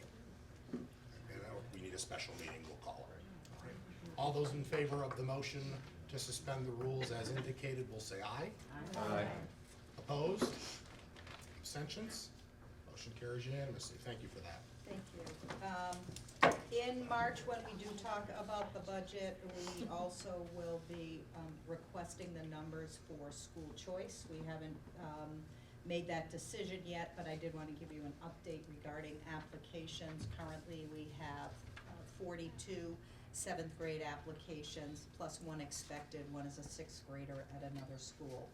And if we need a special meeting, we'll call it. All right. All those in favor of the motion to suspend the rules as indicated will say aye. Aye. Opposed? Abstentions? Motion carries unanimously. Thank you for that. Thank you. In March, when we do talk about the budget, we also will be requesting the numbers for school choice. We haven't made that decision yet, but I did want to give you an update regarding applications. Currently, we have 42 7th grade applications, plus 1 expected. One is a 6th grader at another school.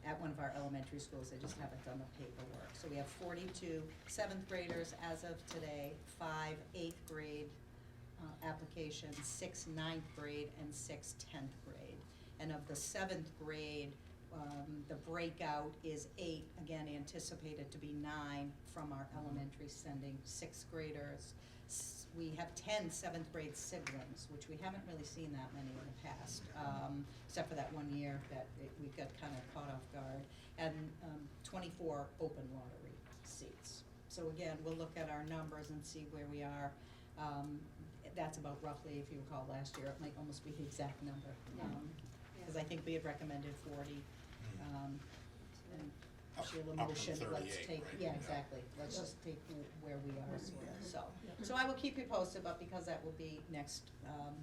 At one of our elementary schools, they just haven't done the paperwork. So we have 42 7th graders as of today, 5 8th grade applications, 6 9th grade, and 6 10th grade. And of the 7th grade, the breakout is 8, again anticipated to be 9 from our elementary, sending 6th graders. We have 10 7th grade siblings, which we haven't really seen that many in the past, except for that one year that we got kind of caught off guard, and 24 open lottery seats. So again, we'll look at our numbers and see where we are. That's about roughly, if you recall last year, it might almost be the exact number, because I think we had recommended 40. And Sheila Up from motioned, let's 38, take, right? yeah, exactly, let's just take where we are, so I will keep you posted, but because that will be next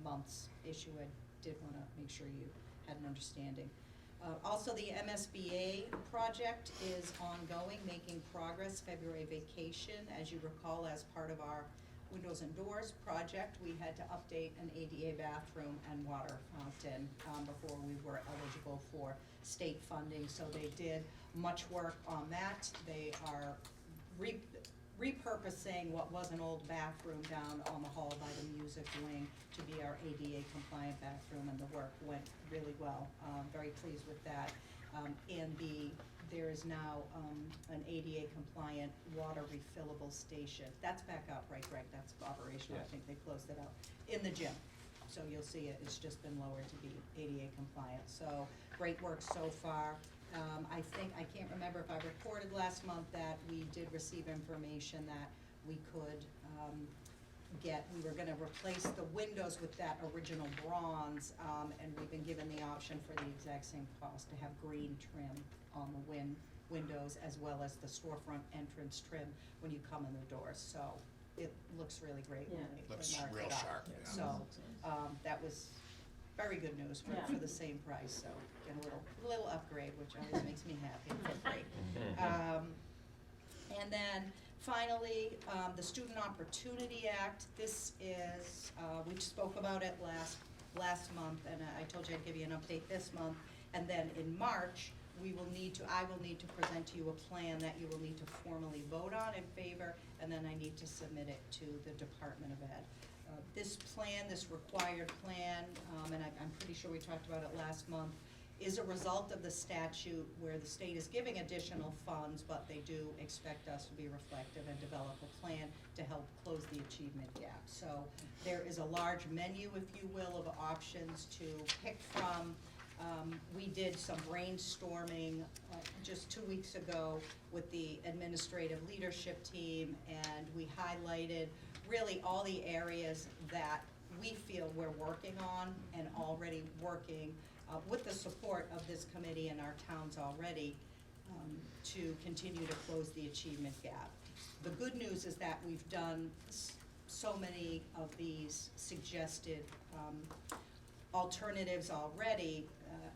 month's issue, I did wanna make sure you had an understanding. Also, the MSBA project is ongoing, making progress. February vacation, as you recall, as part of our Windows and Doors project, we had to update an ADA bathroom and water fountain before we were eligible for state funding, so they did much work on that. They are repurposing what was an old bathroom down on the hall by the music wing to be our ADA compliant bathroom, and the work went really well. Very pleased with that. There is now an ADA compliant water refillable station. That's back up, right, Greg? That's operational. I think they closed it out in the gym. so you'll see it's just been lowered to be ADA compliant. So, great work so far. I think, I can't remember if I reported last month that we did receive information that we could, we were gonna replace the windows with that original bronze, and we've been given the option for the exact same cost to have green trim on the windows as well as the storefront entrance trim when you come in the doors, so it looks really great when Yeah. they Looks mark real it up. sharp, yeah. So, that was very good news Yeah. for the same price, so get a little upgrade, which always makes me happy for free. And then finally, the Student Opportunity Act, this is, we spoke about it last month, and I told you I'd give you an update this month. And then in March, I will need to present to you a plan that you will need to formally vote on in favor, and then I need to submit it to the Department of Ed. This plan, this required plan, and I'm pretty sure we talked about it last month, is a result of the statute where the state is giving additional funds, but they do expect us to be reflective and develop a plan to help close the achievement gap. So there is a large menu, if you will, of options to pick from. We did some brainstorming just 2 weeks ago with the administrative leadership team, and we highlighted really all the areas that we feel we're working on and already working with the support of this committee and our towns already to continue to close the achievement gap. The good news is that we've done so many of these suggested alternatives already,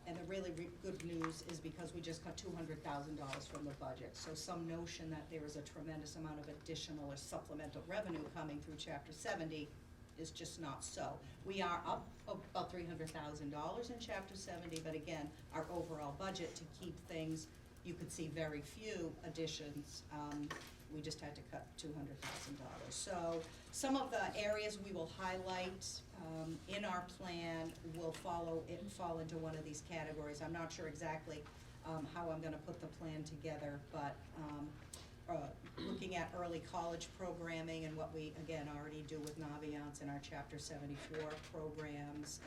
and the really good news is because we just cut $200,000 from the budget. So some notion that there is a tremendous amount of additional or supplemental revenue coming through Chapter 70 is just not so. We are up about $300,000 in Chapter 70, but again, our overall budget to keep things, you could see very few additions. We just had to cut $200,000. So some of the areas we will highlight in our plan will fall into one of these categories. I'm not sure exactly how I'm gonna put the plan together, but looking at early college programming and what we, again, already do with Naviance in our Chapter 74 programs,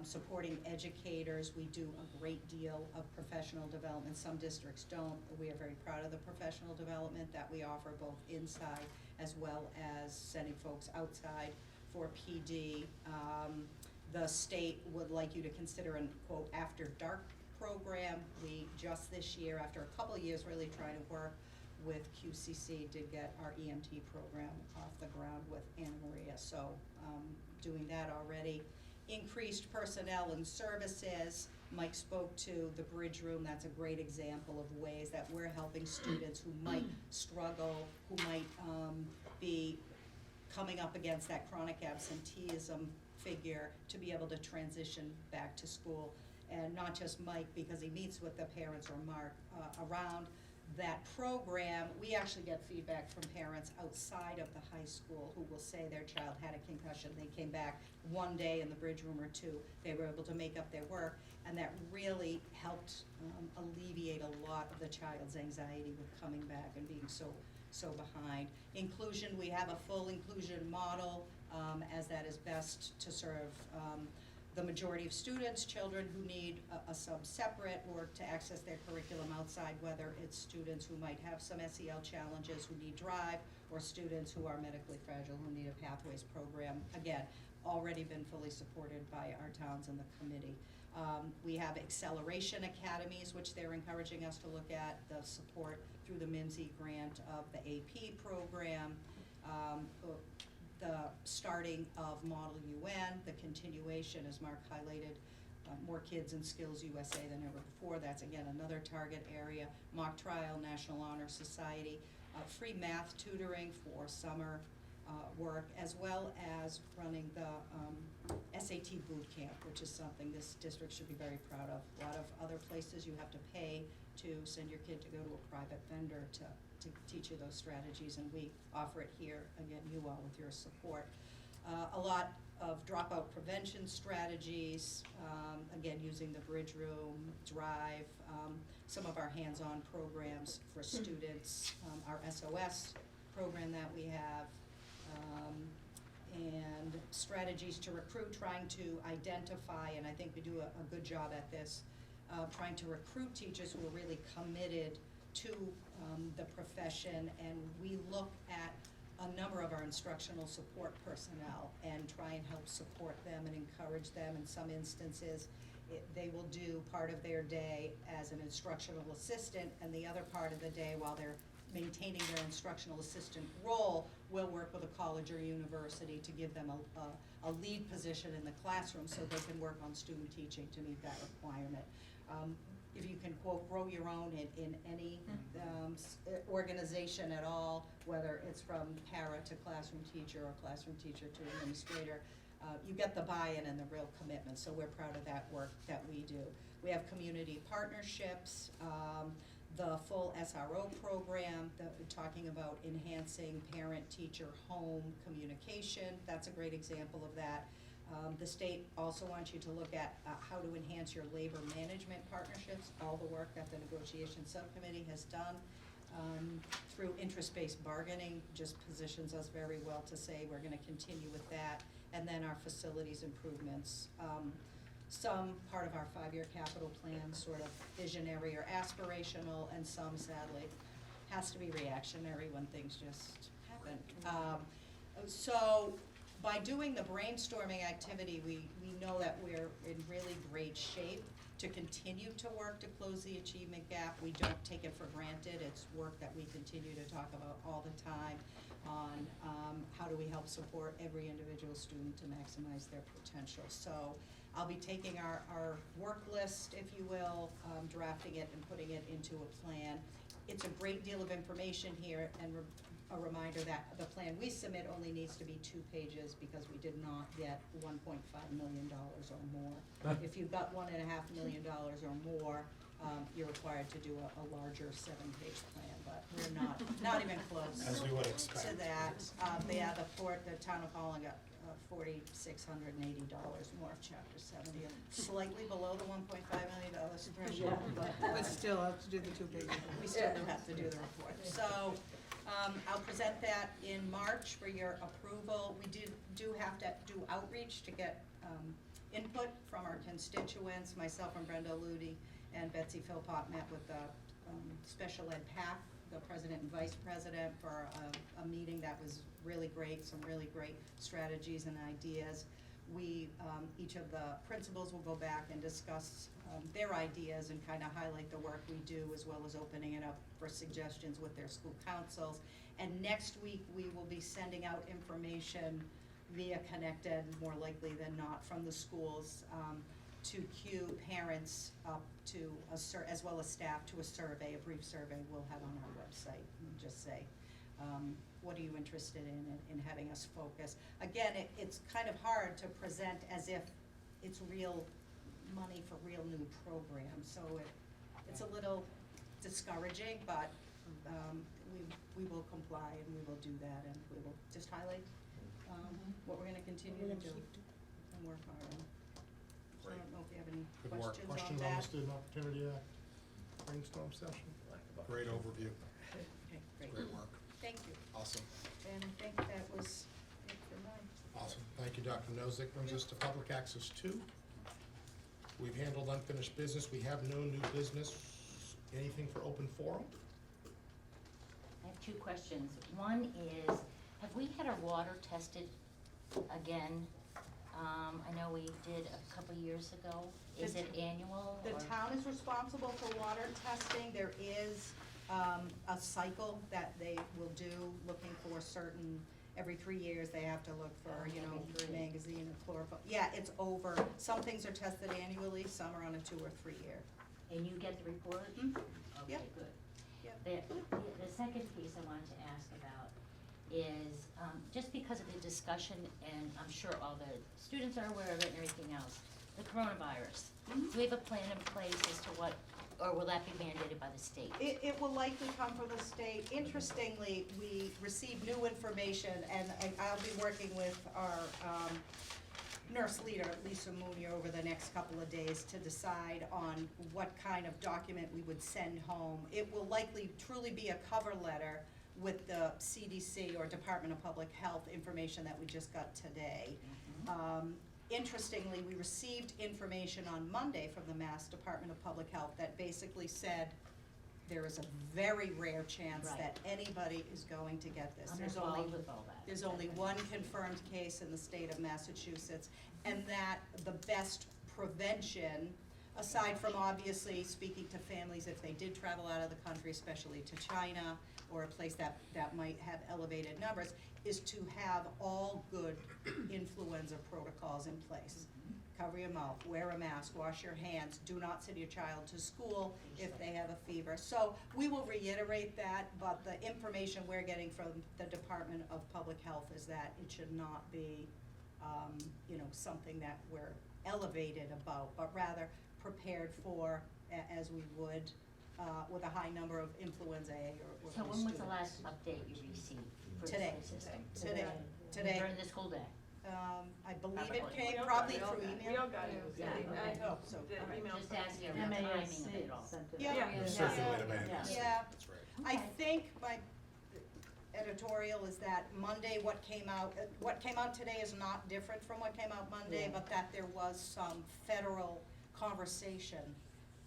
supporting educators. We do a great deal of professional development. Some districts don't. We are very proud of the professional development that we offer both inside as well as sending folks outside for PD. The state would like you to consider an, quote, after dark program. We just this year, after a couple of years really trying to work with QCC, did get our EMT program off the ground with Anna Maria, so doing that already. Increased personnel and services. Mike spoke to the Bridge Room. That's a great example of ways that we're helping students who might struggle, who might be coming up against that chronic absenteeism figure to be able to transition back to school. And not just Mike, because he meets with the parents, or Mark, around that program. We actually get feedback from parents outside of the high school who will say their child had a concussion. They came back one day in the Bridge Room or two. They were able to make up their work, and that really helped alleviate a lot of the child's anxiety with coming back and being so behind. Inclusion, we have a full inclusion model as that is best to serve the majority of students, children who need a sub-separate or to access their curriculum outside, whether it's students who might have some SEL challenges who need drive, or students who are medically fragile who need a Pathways program. Again, already been fully supported by our towns and the committee. We have acceleration academies, which they're encouraging us to look at, the support through the MIMSI grant of the AP program, the starting of Model UN, the continuation, as Mark highlighted, more kids in Skills USA than ever before. That's, again, another target area. Mock trial, National Honor Society, free math tutoring for summer work, as well as running the SAT boot camp, which is something this district should be very proud of. A lot of other places you have to pay to send your kid to go to a private vendor to teach you those strategies, and we offer it here, again, you all with your support. A lot of dropout prevention strategies, again, using the Bridge Room, Drive, some of our hands-on programs for students, our SOS program that we have, and strategies to recruit, trying to identify, and I think we do a good job at this, trying to recruit teachers who are really committed to the profession, and we look at a number of our instructional support personnel and try and help support them and encourage them. In some instances, they will do part of their day as an instructional assistant, and the other part of the day, while they're maintaining their instructional assistant role, we'll work with a college or university to give them a lead position in the classroom so they can work on student teaching to meet that requirement. If you can, quote, grow your own in any organization at all, whether it's from para to classroom teacher or classroom teacher to administrator, you get the buy-in and the real commitment, so we're proud of that work that we do. We have community partnerships, the full SRO program, talking about enhancing parent-teacher home communication. That's a great example of that. The state also wants you to look at how to enhance your labor management partnerships, all the work that the negotiation subcommittee has done. Through interest-based bargaining, just positions us very well to say we're gonna continue with that. And then our facilities improvements. Some part of our 5-year capital plan, sort of visionary or aspirational, and some sadly has to be reactionary when things just happen. So by doing the brainstorming activity, we know that we're in really great shape to continue to work to close the achievement gap. We don't take it for granted. It's work that we continue to talk about all the time on how do we help support every individual student to maximize their potential. So I'll be taking our work list, if you will, drafting it and putting it into a plan. It's a great deal of information here, and a reminder that the plan we submit only needs to be 2 pages because we did not get $1.5 million or more. If you've got $1.5 million or more, you're required to do a larger 7-page plan, but we're not even close As we would expect. to that. The town of Holland got $4,680 more of Chapter 70, slightly below the $1.5 million threshold, But still have to do the 2 pages. we still do have to do the report. So, I'll present that in March for your approval. We do have to do outreach to get, input from our constituents. Myself and Brenda Ludi and Betsy Philpott met with the, special ed PAC, the president and vice president, for a meeting that was really great, some really great strategies and ideas. We, each of the principals will go back and discuss their ideas and kind of highlight the work we do, as well as opening it up for suggestions with their school councils. And next week, we will be sending out information via Connected, more likely than not, from the schools to cue parents up to as well as staff to a survey, a brief survey we'll have on our website, and just say, what are you interested in having us focus? Again, it's kind of hard to present as if it's real money for real new programs, so it's a little discouraging, but we will comply and we will do that, and we will just highlight what we're gonna continue to do and work hard on. So I don't know if you have any Good work. questions on Questions on that. the Student Opportunity Act brainstorm session? Great overview. Okay, great. Great work. Thank you. Awesome. And I think that was it for mine. Awesome. Thank you, Dr. Nozick. Brings us to Public Access 2. We've handled unfinished business. We have no new business. Anything for open forum? I have 2 questions. One is, have we had our water tested again? I know we did a couple years ago. Is it annual? The or- town is responsible for water testing. There is a cycle that they will do, looking for certain, every 3 years they have to look for, magazine or chlorophyll. Yeah, it's over. Some things are tested annually, some are on a 2 or 3 year. And you get the report? Mm-hmm. Okay, Yep. good. Yep. The second piece I wanted to ask about is, just because of the discussion, and I'm sure all the students are aware of it and everything else, the coronavirus. Do we have a plan in place as to what, or will that be mandated by the state? It will likely come from the state. Interestingly, we received new information, and I'll be working with our nurse leader, Lisa Mooney, over the next couple of days to decide on what kind of document we would send home. It will likely truly be a cover letter with the CDC or Department of Public Health information that we just got today. Interestingly, we received information on Monday from the Mass Department of Public Health that basically said there is a very rare chance Right. that anybody is going to get this. I'm There's only involved with all that. There's only one confirmed case in the state of Massachusetts, and that the best prevention, aside from obviously speaking to families if they did travel out of the country, especially to China or a place that might have elevated numbers, is to have all good influenza protocols in place. Cover your mouth, wear a mask, wash your hands, do not send your child to school if they have a fever. So we will reiterate that, but the information we're getting from the Department of Public Health is that it should not be, something that we're elevated about, but rather prepared for as we would with a high number of influenza A or So flu when was the students. last update you received for the Today. school system? Today. During the school day? I believe it Probably. came We all probably got it. through We email. all got it. Yeah, okay. Oh, so, The all right. email Just from- asking about the timing of it all. Yeah. Circulated by Yeah. Yeah. That's right. I think my editorial is that Monday, what came out today is not different from what came out Monday, Yeah. but that there was some federal conversation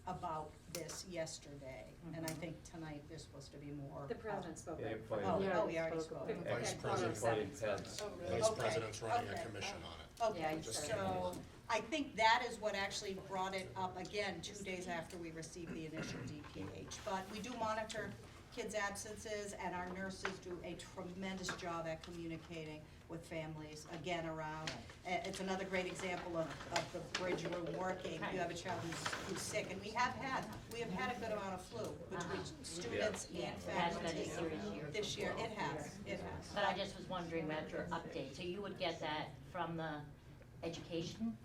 about this yesterday. And I think tonight there's supposed to be more. The president spoke. Yeah, right? point. Oh, Yeah, we already spoke. about it. Vice Okay. President Appointed Pence. Oh, really? Vice Okay, President's running a okay. commission on it. Okay, Yeah, Just so I think that is what actually brought it up again 2 days after we received the initial DPH. But we do monitor kids' absences, and our nurses do a tremendous job at communicating with families, again, around. It's another great example of the bridge room working. You have a child who's sick, and we have had a good amount of flu between students Yeah, and it has been a faculty. serious year. This year, it has. But I just was wondering about your update, so you would get that from the education?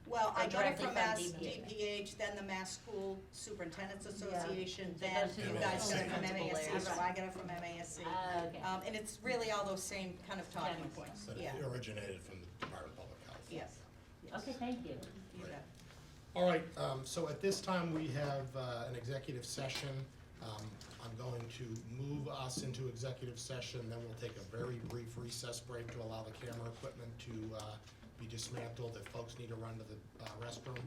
Well, I Or got it directly from from Mass DPH. DPH, then the Mass School Superintendent's Association, So then those are you the guys get it from principal MASC, layers. so I get it from MASC. Okay. And it's really all those same kind of talking makes points, But yeah, it originated from the Department of Public Health. yes. Okay, thank you. You bet. All right, so at this time, we have an executive session. I'm going to move us into executive session, then we'll take a very brief recess break to allow the camera equipment to be dismantled. If folks need to run to the restroom,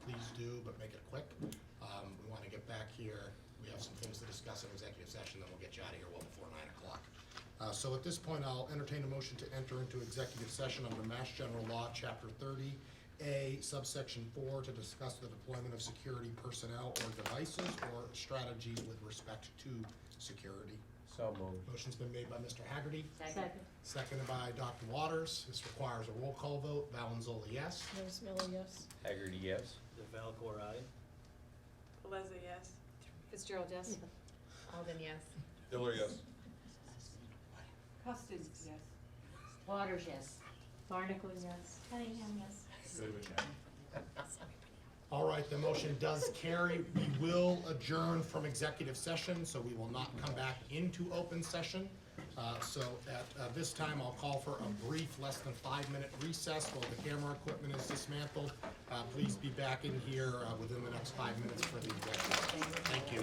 please do, but make it quick. We want to get back here. We have some things to discuss in executive session, then we'll get you out of here well before 9 o'clock. So at this point, I'll entertain a motion to enter into executive session under Mass General Law, Chapter 30A, subsection 4, to discuss the deployment of security personnel or devices or strategies with respect to security. So moved. Motion's been made by Mr. Haggerty, Second. seconded by Dr. Waters. This requires a roll call vote. Valenzola, yes. Rose Miller, yes. Haggerty, yes. Valcor, aye. Paleza, yes. Fitzgerald, yes? Alden, yes. Hillary, yes. Custance, yes. Waters, yes. Barnacle, yes. Cunningham, yes. All right, the motion does carry. We will adjourn from executive session, so we will not come back into open session. So at this time, I'll call for a brief, less than 5-minute recess while the camera equipment is dismantled. Please be back in here within the next 5 minutes for the executive session. Thank you.